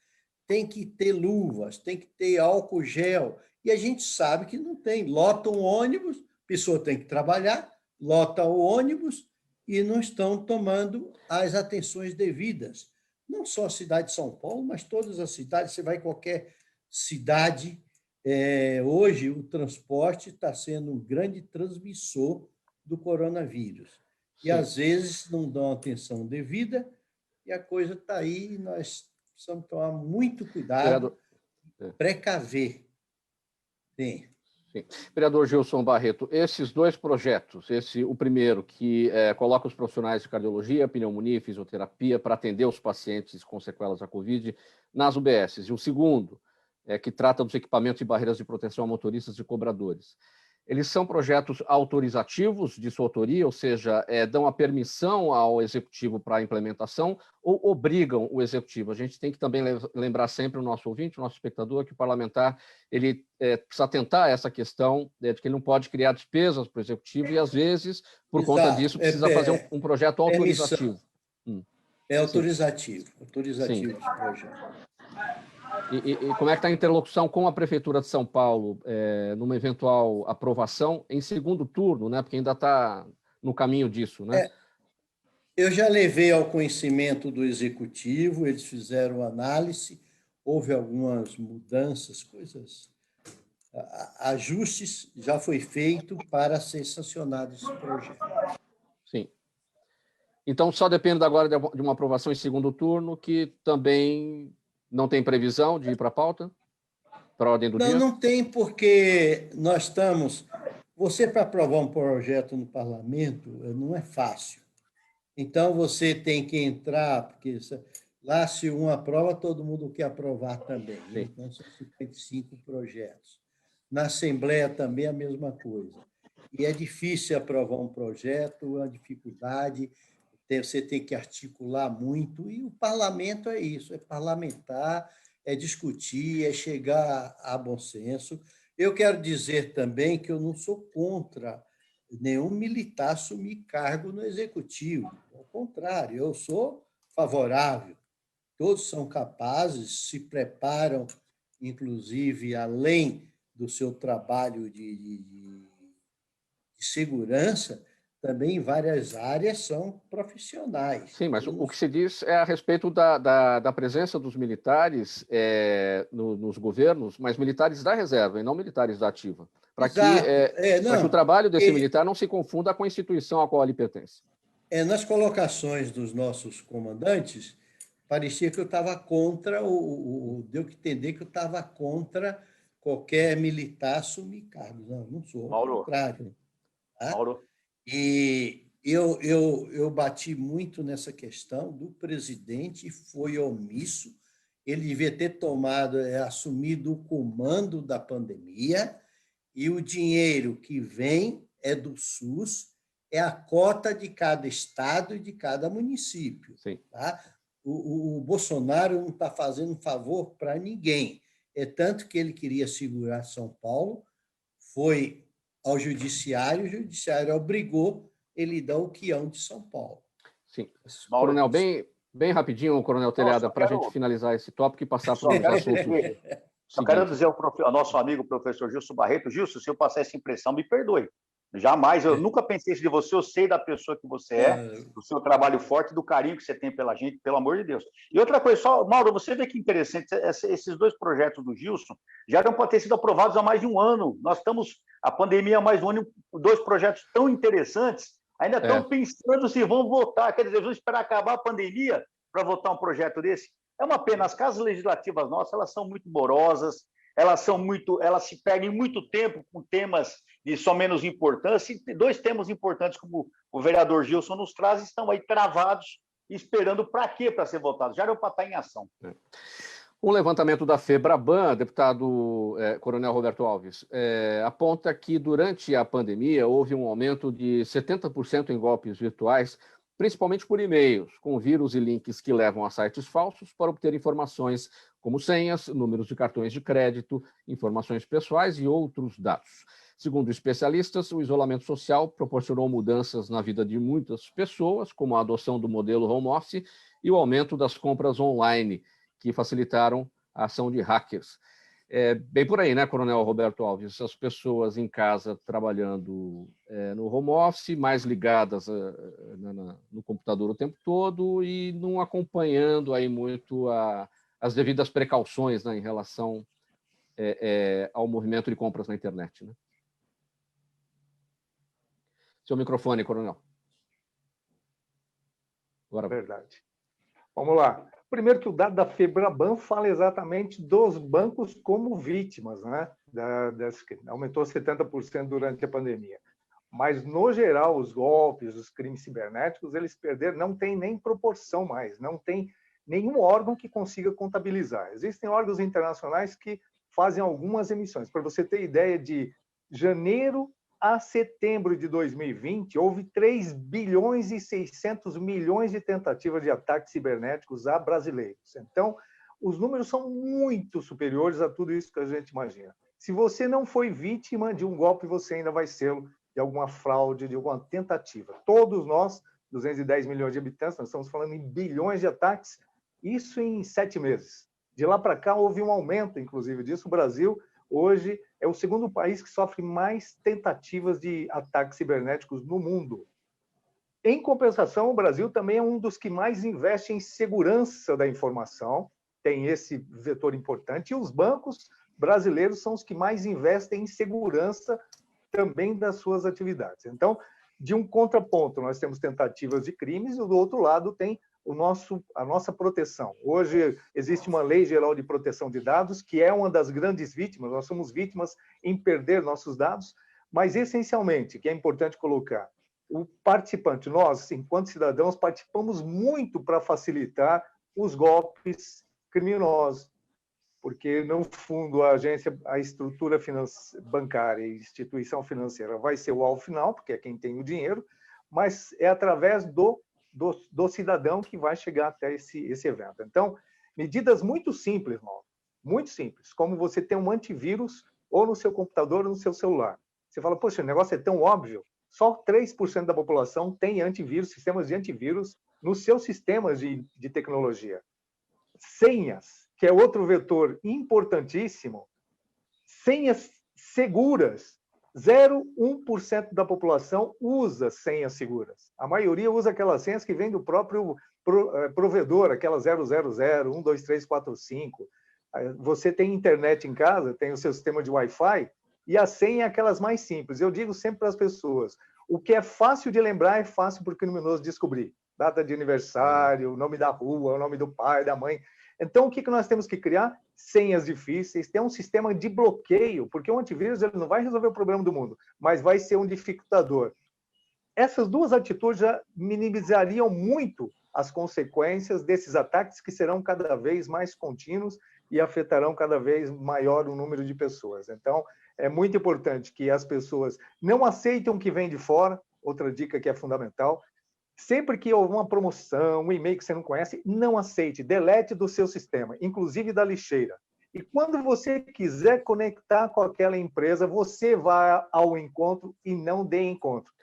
tem que ter luvas, tem que ter álcool gel, e a gente sabe que não tem. Lota um ônibus, a pessoa tem que trabalhar, lota o ônibus e não estão tomando as atenções devidas. Não só a cidade de São Paulo, mas todas as cidades. Você vai em qualquer cidade, hoje o transporte está sendo um grande transmissor do coronavírus. Sim. E, às vezes, não dão atenção devida e a coisa está aí e nós precisamos tomar muito cuidado, precaver. Sim. Sim. Vereador Gilson Barreto, esses 2 projetos, o primeiro que coloca os profissionais de cardiologia, pneumonia e fisioterapia para atender os pacientes com sequelas da Covid nas UBSs, e o segundo, que trata dos equipamentos e barreiras de proteção a motoristas e cobradores. Eles são projetos autorizativos de sua autoria, ou seja, dão a permissão ao executivo para a implementação ou obrigam o executivo? A gente tem que também lembrar sempre o nosso ouvinte, o nosso espectador, que o parlamentar ele precisa atentar a essa questão de que ele não pode criar despesas para o executivo e, às vezes, por conta disso, precisa fazer um projeto autorizativo. Autorizativo esse projeto. E como é que está a interlocução com a Prefeitura de São Paulo numa eventual aprovação em segundo turno, né? Porque ainda está no caminho disso, né? Eu já levei ao conhecimento do Executivo, eles fizeram análise, houve algumas mudanças, ajustes, já foi feito para ser sancionado esse projeto. Sim. Então, só depende agora de uma aprovação em segundo turno, que também não tem previsão de ir para a pauta? Para a ordem do dia? Não tem, porque nós estamos... Você, para aprovar um projeto no parlamento, não é fácil. Então, você tem que entrar, porque lá, se um aprova, todo mundo quer aprovar também. Sim. Então, são 55 projetos. Na Assembleia também a mesma coisa. E é difícil aprovar um projeto, é uma dificuldade, você tem que articular muito, e o parlamento é isso, é parlamentar, é discutir, é chegar a bom senso. Eu quero dizer também que eu não sou contra nenhum militar assumir cargo no executivo, ao contrário, eu sou favorável. Todos são capazes, se preparam, inclusive, além do seu trabalho de segurança, também em várias áreas são profissionais. Sim, mas o que se diz é a respeito da presença dos militares nos governos, mas militares da reserva e não militares da ativa, para que o trabalho desse militar não se confunda com a instituição a qual ele pertence. Nas colocações dos nossos comandantes, parecia que eu estava contra, deu que entender que eu estava contra qualquer militar assumir cargos. Não sou, ao contrário. Tá? Mauro. E eu bati muito nessa questão do presidente, foi omisso, ele devia ter assumido o comando da pandemia, e o dinheiro que vem é do SUS, é a cota de cada estado e de cada município. Sim. Tá? O Bolsonaro não está fazendo favor para ninguém. É tanto que ele queria segurar São Paulo, foi ao judiciário, o judiciário obrigou ele a dar o quião de São Paulo. Sim. Coronel, bem rapidinho, Coronel Telhada, para a gente finalizar esse tópico e passar para o assunto. Só quero dizer ao nosso amigo professor Gilson Barreto, Gilson, se eu passar essa impressão, me perdoe. Jamais, eu nunca pensei isso de você, eu sei da pessoa que você é, do seu trabalho forte, do carinho que você tem pela gente, pelo amor de Deus. E outra coisa, só, Mauro, você vê que interessante, esses dois projetos do Gilson já eram para ter sido aprovados há mais de um ano. Nós estamos, a pandemia há mais de um ano, dois projetos tão interessantes, ainda estão pensando se vão votar, quer dizer, vão esperar acabar a pandemia para votar um projeto desse. É uma pena, as casas legislativas nossas, elas são muito morosas, elas se perdem muito tempo com temas de só menos importância, e dois temas importantes, como o vereador Gilson nos traz, estão aí travados, esperando para quê para ser votados? Já era para estar em ação. Um levantamento da FEBRABAN, deputado Coronel Roberto Alves, aponta que durante a pandemia houve um aumento de 70% em golpes virtuais, principalmente por e-mails, com vírus e links que levam a sites falsos para obter informações como senhas, números de cartões de crédito, informações pessoais e outros dados. Segundo especialistas, o isolamento social proporcionou mudanças na vida de muitas pessoas, como a adoção do modelo home office e o aumento das compras online, que facilitaram a ação de hackers. Bem por aí, né, Coronel Roberto Alves? As pessoas em casa trabalhando no home office, mais ligadas no computador o tempo todo e não acompanhando aí muito as devidas precauções, né, em relação ao movimento de compras na internet, né? Seu microfone, Coronel. Agora. Verdade. Vamos lá. Primeiro que o dado da FEBRABAN fala exatamente dos bancos como vítimas, né? Aumentou 70% durante a pandemia. Mas, no geral, os golpes, os crimes cibernéticos, eles perderam, não tem nem proporção mais, não tem nenhum órgão que consiga contabilizar. Existem órgãos internacionais que fazem algumas emissões. Para você ter ideia, de janeiro a setembro de 2020, houve 3 bilhões e 600 milhões de tentativas de ataques cibernéticos a brasileiros. Então, os números são muito superiores a tudo isso que a gente imagina. Se você não foi vítima de um golpe, você ainda vai ser de alguma fraude, de alguma tentativa. Todos nós, 210 milhões de habitantes, nós estamos falando em bilhões de ataques, isso em 7 meses. De lá para cá, houve um aumento, inclusive, disso. O Brasil, hoje, é o segundo país que sofre mais tentativas de ataques cibernéticos no mundo. Em compensação, o Brasil também é um dos que mais investe em segurança da informação, tem esse vetor importante, e os bancos brasileiros são os que mais investem em segurança também das suas atividades. Então, de um contraponto, nós temos tentativas de crimes, e do outro lado tem a nossa proteção. Hoje existe uma Lei Geral de Proteção de Dados, que é uma das grandes vítimas, nós somos vítimas em perder nossos dados, mas essencialmente, que é importante colocar, o participante, nós, enquanto cidadãos, participamos muito para facilitar os golpes criminosos, porque, no fundo, a estrutura bancária e instituição financeira vai ser o alvo final, porque é quem tem o dinheiro, mas é através do cidadão que vai chegar até esse evento. Então, medidas muito simples, Mauro, muito simples, como você ter um antivírus ou no seu computador ou no seu celular. Você fala, poxa, o negócio é tão óbvio, só 3% da população tem antivírus, sistemas de antivírus nos seus sistemas de tecnologia. Senhas, que é outro vetor importantíssimo, senhas seguras, 0,1% da população usa senhas seguras. A maioria usa aquelas senhas que vêm do próprio provedor, aquelas 000, 1, 2, 3, 4, 5. Você tem internet em casa, tem o seu sistema de Wi-Fi, e a senha é aquelas mais simples. Eu digo sempre para as pessoas, o que é fácil de lembrar é fácil para o criminoso descobrir. Data de aniversário, nome da rua, o nome do pai, da mãe. Então, o que nós temos que criar? Senhas difíceis, ter um sistema de bloqueio, porque o antivírus ele não vai resolver o problema do mundo, mas vai ser um dificultador. Essas duas atitudes já minimizariam muito as consequências desses ataques que serão cada vez mais contínuos e afetarão cada vez maior o número de pessoas. Então, é muito importante que as pessoas não aceitem o que vem de fora, outra dica que é fundamental. Sempre que houver uma promoção, um e-mail que você não conhece, não aceite, delete do seu sistema, inclusive da lixeira. E quando você quiser conectar com aquela empresa, você vai ao encontro e não dê encontro.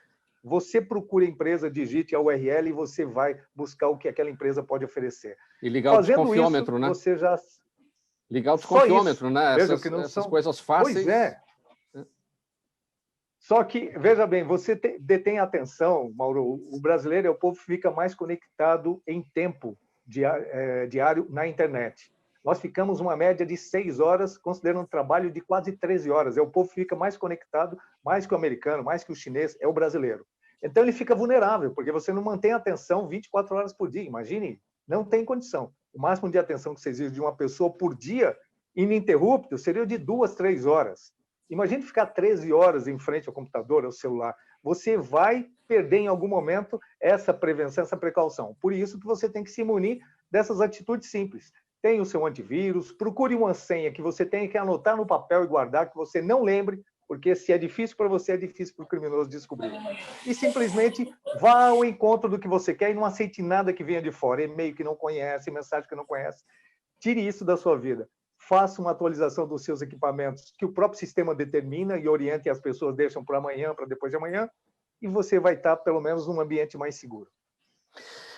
Você procura a empresa, digite a URL e você vai buscar o que aquela empresa pode oferecer. E ligar o desconfiômetro, né? Você já... Ligar o desconfiômetro, né? Essas coisas fáceis. Pois é. Só que, veja bem, você detém a atenção, Mauro, o brasileiro é o povo que fica mais conectado em tempo diário na internet. Nós ficamos uma média de 6 horas, considerando um trabalho de quase 13 horas. É o povo que fica mais conectado, mais que o americano, mais que o chinês, é o brasileiro. Então, ele fica vulnerável, porque você não mantém a atenção 24 horas por dia. Imagine, não tem condição. O máximo de atenção que você exige de uma pessoa por dia, ininterrupto, seria de 2, 3 horas. Imagine ficar 13 horas em frente ao computador, ao celular. Você vai perder em algum momento essa prevenção, essa precaução. Por isso que você tem que se munir dessas atitudes simples. Tenha o seu antivírus, procure uma senha que você tenha que anotar no papel e guardar, que você não lembre, porque se é difícil para você, é difícil para o criminoso descobrir. E simplesmente vá ao encontro do que você quer e não aceite nada que venha de fora, e-mail que não conhece, mensagem que não conhece. Tire isso da sua vida. Faça uma atualização dos seus equipamentos que o próprio sistema determina e oriente e as pessoas deixam para amanhã, para depois de amanhã, e você vai estar, pelo menos, num ambiente mais seguro.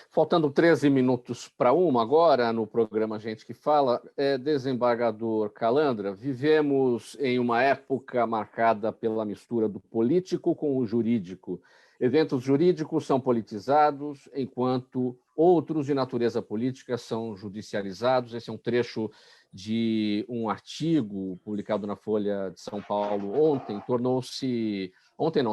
Faltando 13 minutos para 1 agora, no programa Gente que Fala, desembargador Calandra, vivemos em uma época marcada pela mistura do político com o jurídico. Eventos jurídicos são politizados, enquanto outros de natureza política são judicializados. Esse é um trecho de um artigo publicado na Folha de São Paulo ontem,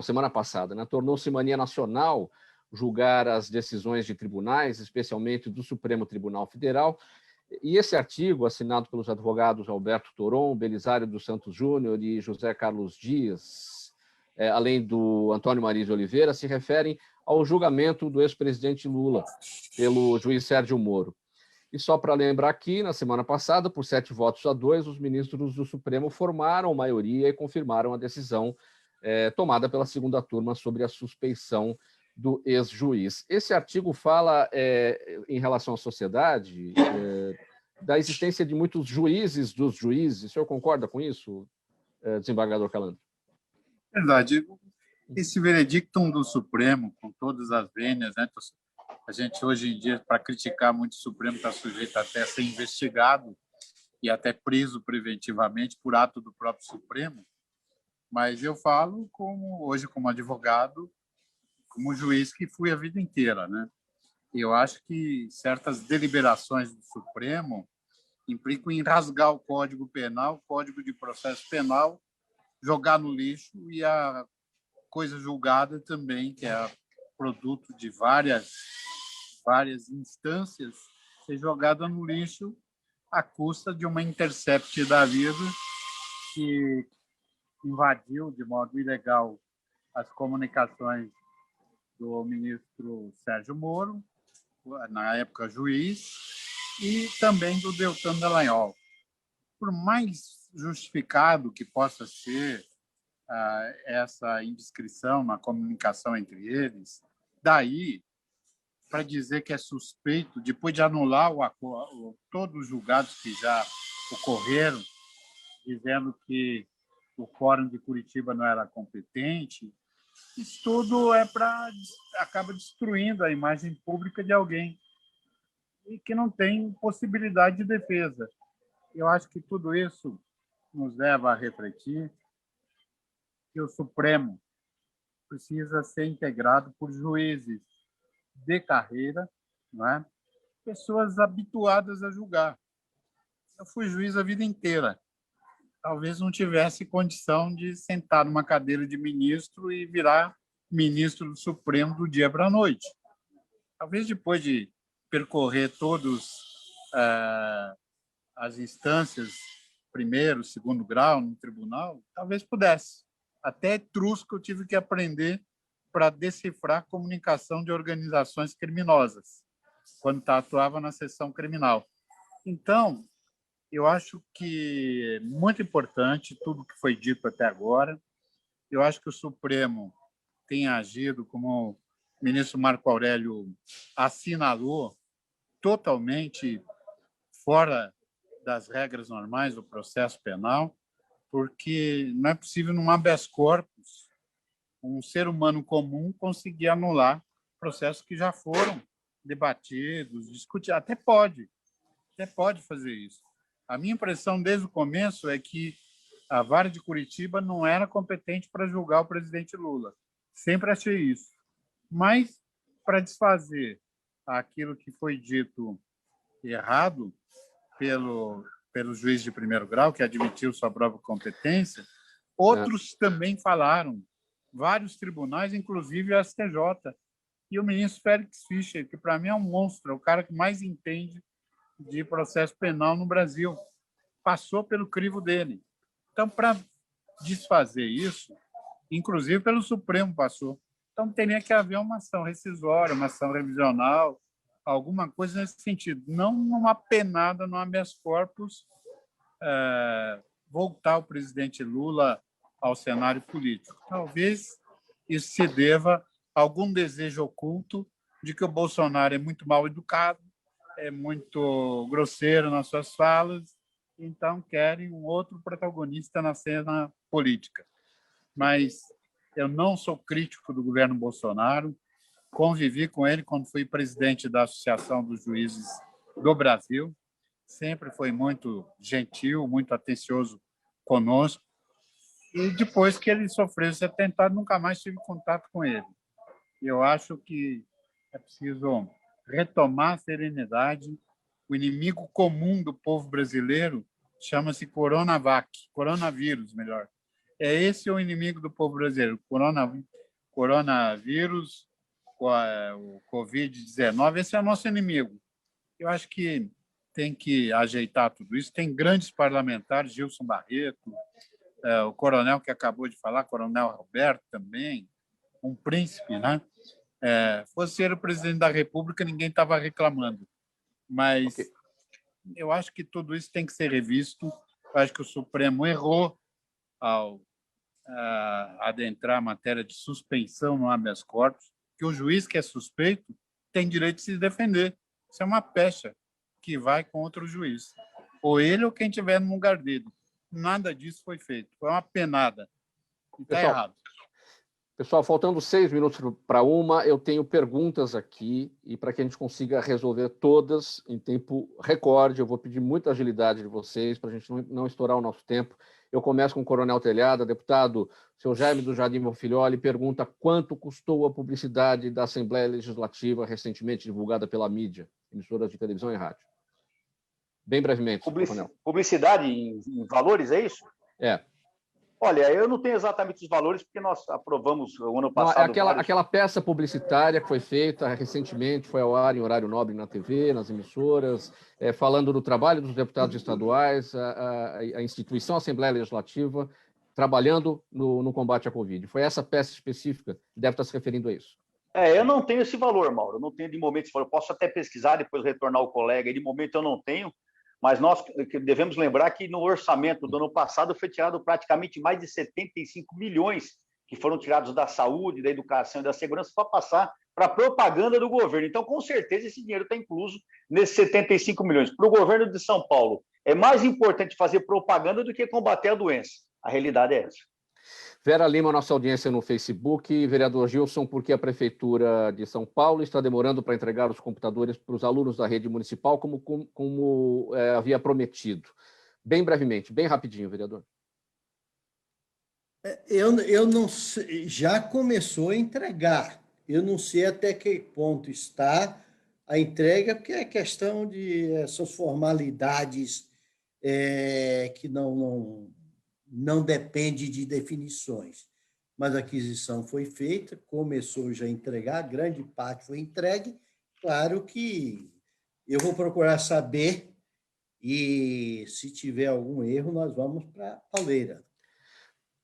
semana passada, né? Tornou-se mania nacional julgar as decisões de tribunais, especialmente do Supremo Tribunal Federal. E esse artigo, assinado pelos advogados Alberto Toron, Belisário dos Santos Júnior e José Carlos Dias, além do Antônio Maria de Oliveira, se referem ao julgamento do ex-presidente Lula pelo juiz Sérgio Moro. E só para lembrar aqui, na semana passada, por 7-2, os ministros do Supremo formaram maioria e confirmaram a decisão tomada pela segunda turma sobre a suspeição do ex-juiz. Esse artigo fala, em relação à sociedade, da existência de muitos juízes dos juízes. O senhor concorda com isso, desembargador Calandra? Verdade. Esse veredictum do Supremo, com todas as vênias, né? A gente, hoje em dia, para criticar muito o Supremo, está sujeito até a ser investigado e até preso preventivamente por ato do próprio Supremo. Mas eu falo hoje como advogado, como juiz que fui a vida inteira, né? Eu acho que certas deliberações do Supremo implicam em rasgar o Código Penal, o Código de Processo Penal, jogar no lixo e a coisa julgada também, que é produto de várias instâncias, ser jogada no lixo à custa de uma intercept da vida que invadiu de modo ilegal as comunicações do ministro Sérgio Moro, na época juiz, e também do Deltan Dallagnol. Por mais justificado que possa ser essa indiscrição na comunicação entre eles, daí para dizer que é suspeito, depois de anular todos os julgados que já ocorreram, dizendo que o Fórum de Curitiba não era competente, isso tudo acaba destruindo a imagem pública de alguém e que não tem possibilidade de defesa. Eu acho que tudo isso nos leva a refletir que o Supremo precisa ser integrado por juízes de carreira, não é? Pessoas habituadas a julgar. Eu fui juiz a vida inteira. Talvez não tivesse condição de sentar numa cadeira de ministro e virar ministro do Supremo do dia para a noite. Talvez depois de percorrer todas as instâncias, primeiro, segundo grau, no tribunal, talvez pudesse. Até etrusco eu tive que aprender para decifrar comunicação de organizações criminosas, quando atuava na seção criminal. Então, eu acho que é muito importante tudo que foi dito até agora. Eu acho que o Supremo tem agido, como o ministro Marco Aurélio assinalou, totalmente fora das regras normais do processo penal, porque não é possível, num habeas corpus, um ser humano comum conseguir anular processos que já foram debatidos, discutidos. Até pode fazer isso. A minha impressão desde o começo é que a Vara de Curitiba não era competente para julgar o presidente Lula. Sempre achei isso. Mas, para desfazer aquilo que foi dito errado pelo juiz de primeiro grau, que admitiu sua própria competência, outros também falaram. Vários tribunais, inclusive o STJ. E o ministro Félix Fischer, que para mim é um monstro, é o cara que mais entende de processo penal no Brasil, passou pelo crivo dele. Então, para desfazer isso, inclusive pelo Supremo passou. Então, teria que haver uma ação rescisória, uma ação revisional, alguma coisa nesse sentido. Não uma penada no habeas corpus, voltar o presidente Lula ao cenário político. Talvez isso se deva a algum desejo oculto de que o Bolsonaro é muito mal educado, é muito grosseiro nas suas falas, então querem um outro protagonista na cena política. Mas eu não sou crítico do governo Bolsonaro, convivi com ele quando fui presidente da Associação dos Juízes do Brasil, sempre foi muito gentil, muito atencioso conosco, e depois que ele sofreu esse atentado, nunca mais tive contato com ele. Eu acho que é preciso retomar a serenidade. O inimigo comum do povo brasileiro chama-se coronavírus, melhor. É esse o inimigo do povo brasileiro, coronavírus, o Covid-19, esse é o nosso inimigo. Eu acho que tem que ajeitar tudo isso. Tem grandes parlamentares, Gilson Barreto, o coronel que acabou de falar, coronel Roberto também, um príncipe, né? Fosse ele o presidente da República, ninguém estava reclamando. Mas eu acho que tudo isso tem que ser revisto. Eu acho que o Supremo errou ao adentrar a matéria de suspensão no habeas corpus, que o juiz que é suspeito tem direito de se defender. Isso é uma pecha que vai contra o juiz. Ou ele ou quem estiver no lugar dele. Nada disso foi feito. Foi uma penada. E está errado. Pessoal, faltando 6 minutos para 1, eu tenho perguntas aqui e para que a gente consiga resolver todas em tempo recorde, eu vou pedir muita agilidade de vocês para a gente não estourar o nosso tempo. Eu começo com o Coronel Telhada, deputado, seu Jaime do Jardim Filholi pergunta quanto custou a publicidade da Assembleia Legislativa recentemente divulgada pela mídia, emissoras de televisão e rádio. Bem brevemente, Coronel. Publicidade em valores, é isso? É. Olha, eu não tenho exatamente os valores, porque nós aprovamos o ano passado... Não, aquela peça publicitária que foi feita recentemente, foi ao ar em horário nobre na TV, nas emissoras, falando do trabalho dos deputados estaduais, a instituição Assembleia Legislativa, trabalhando no combate à Covid. Foi essa peça específica que deve estar se referindo a isso. Eu não tenho esse valor, Mauro. Eu não tenho de momento esse valor. Eu posso até pesquisar, depois retornar ao colega. De momento eu não tenho. Mas nós devemos lembrar que no orçamento do ano passado foi tirado praticamente mais de 75 milhões que foram tirados da saúde, da educação e da segurança para passar para a propaganda do governo. Então, com certeza, esse dinheiro está incluso nesses 75 milhões. Para o governo de São Paulo, é mais importante fazer propaganda do que combater a doença. A realidade é essa. Vera Lima, nossa audiência no Facebook. Vereador Gilson, por que a Prefeitura de São Paulo está demorando para entregar os computadores para os alunos da rede municipal, como havia prometido? Bem brevemente, bem rapidinho, vereador. Eu não sei, já começou a entregar. Eu não sei até que ponto está a entrega, porque é questão de essas formalidades que não depende de definições. Mas a aquisição foi feita, começou já a entregar, grande parte foi entregue. Claro que eu vou procurar saber e, se tiver algum erro, nós vamos para a pauleira.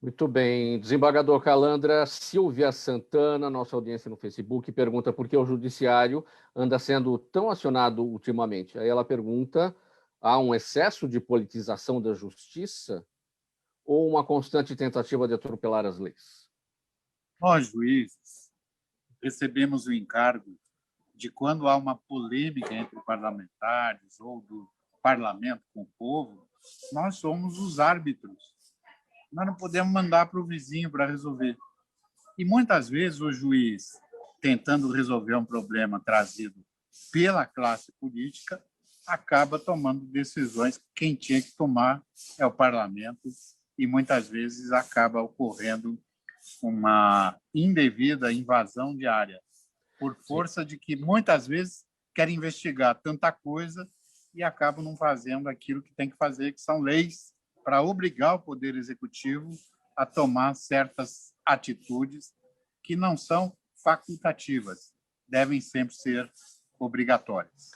Muito bem. Desembargador Calandra, Silvia Santana, nossa audiência no Facebook, pergunta por que o judiciário anda sendo tão acionado ultimamente. Aí ela pergunta, há um excesso de politização da justiça ou uma constante tentativa de atropelar as leis? Nós, juízes, recebemos o encargo de, quando há uma polêmica entre parlamentares ou do parlamento com o povo, nós somos os árbitros. Nós não podemos mandar para o vizinho para resolver. E muitas vezes o juiz, tentando resolver um problema trazido pela classe política, acaba tomando decisões que quem tinha que tomar é o parlamento, e muitas vezes acaba ocorrendo uma indevida invasão de área, por força de que muitas vezes querem investigar tanta coisa e acabam não fazendo aquilo que tem que fazer, que são leis para obrigar o Poder Executivo a tomar certas atitudes que não são facultativas, devem sempre ser obrigatórias.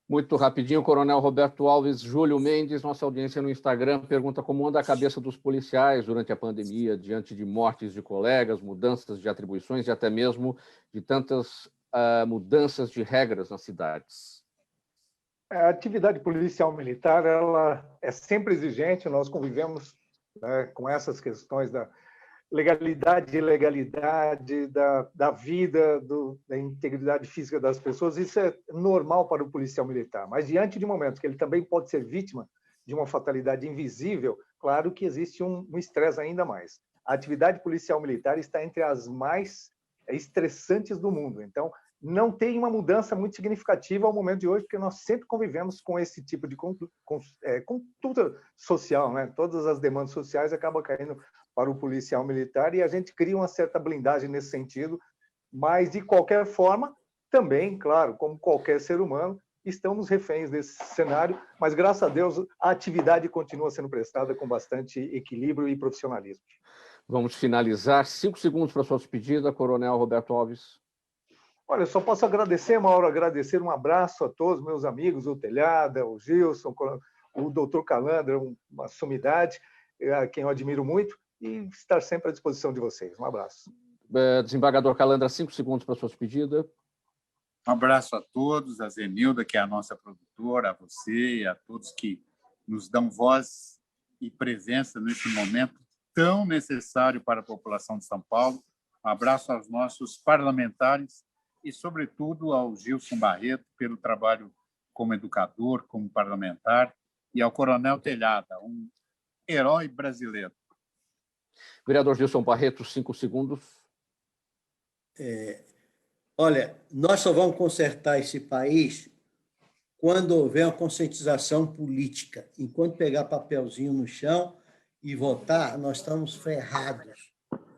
Muito rapidinho, Coronel Roberto Alves, Júlio Mendes, nossa audiência no Instagram, pergunta como anda a cabeça dos policiais durante a pandemia, diante de mortes de colegas, mudanças de atribuições e até mesmo de tantas mudanças de regras nas cidades. A atividade policial militar, ela é sempre exigente, nós convivemos, né, com essas questões da legalidade e ilegalidade, da vida, da integridade física das pessoas. Isso é normal para o policial militar, mas diante de momentos que ele também pode ser vítima de uma fatalidade invisível, claro que existe um estresse ainda mais. A atividade policial militar está entre as mais estressantes do mundo, então não tem uma mudança muito significativa ao momento de hoje, porque nós sempre convivemos com esse tipo de conduta social, né? Todas as demandas sociais acabam caindo para o policial militar e a gente cria uma certa blindagem nesse sentido, mas, de qualquer forma, também, claro, como qualquer ser humano, estamos reféns desse cenário, mas, graças a Deus, a atividade continua sendo prestada com bastante equilíbrio e profissionalismo. Vamos finalizar. 5 segundos para a sua despedida, Coronel Roberto Alves. Olha, eu só posso agradecer, Mauro, agradecer, um abraço a todos meus amigos, o Telhada, o Gilson, o doutor Calandra, uma sumidade, a quem eu admiro muito, e estar sempre à disposição de vocês. Um abraço. Desembargador Calandra, 5 segundos para a sua despedida. Um abraço a todos, a Zenilda, que é a nossa produtora, a você e a todos que nos dão voz e presença nesse momento tão necessário para a população de São Paulo. Um abraço aos nossos parlamentares e, sobretudo, ao Gilson Barreto, pelo trabalho como educador, como parlamentar, e ao Coronel Telhada, um herói brasileiro. Vereador Gilson Barreto, 5 segundos. Olha, nós só vamos consertar esse país quando houver uma conscientização política. Enquanto pegar papelzinho no chão e votar, nós estamos ferrados.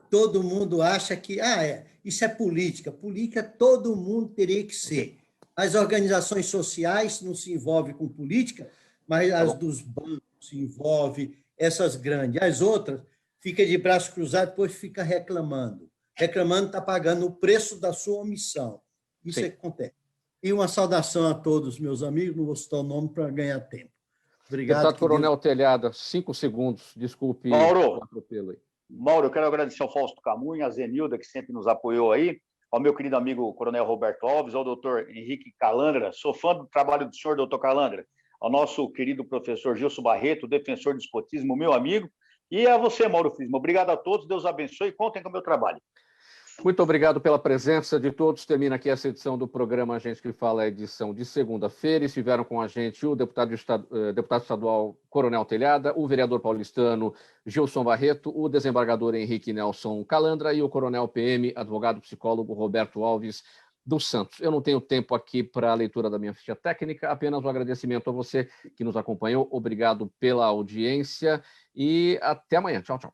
Todo mundo acha que isso é política. Política todo mundo teria que ser. As organizações sociais não se envolvem com política, mas as dos bancos se envolvem, essas grandes. As outras ficam de braço cruzado, depois fica reclamando. Reclamando está pagando o preço da sua omissão. Isso é que acontece. E uma saudação a todos, meus amigos, não vou citar o nome para ganhar tempo. Obrigado. Deputado Coronel Telhada, 5 segundos, desculpe Mauro, o atropelo aí. Mauro, eu quero agradecer ao Fausto Camunha, a Zenilda, que sempre nos apoiou aí, ao meu querido amigo Coronel Roberto Alves, ao doutor Henrique Calandra, sou fã do trabalho do senhor, doutor Calandra, ao nosso querido professor Gilson Barreto, defensor do despotismo, meu amigo, e a você, Mauro Friesman. Obrigado a todos, Deus abençoe e contem com o meu trabalho. Muito obrigado pela presença de todos. Termina aqui essa edição do programa A Gente que Fala, a edição de segunda-feira. Estiveram com a gente o deputado estadual Coronel Telhada, o vereador paulistano Gilson Barreto, o desembargador Henrique Nelson Calandra e o coronel PM, advogado psicólogo Roberto Alves dos Santos. Eu não tenho tempo aqui para a leitura da minha ficha técnica, apenas um agradecimento a você que nos acompanhou. Obrigado pela audiência e até amanhã. Tchau, tchau.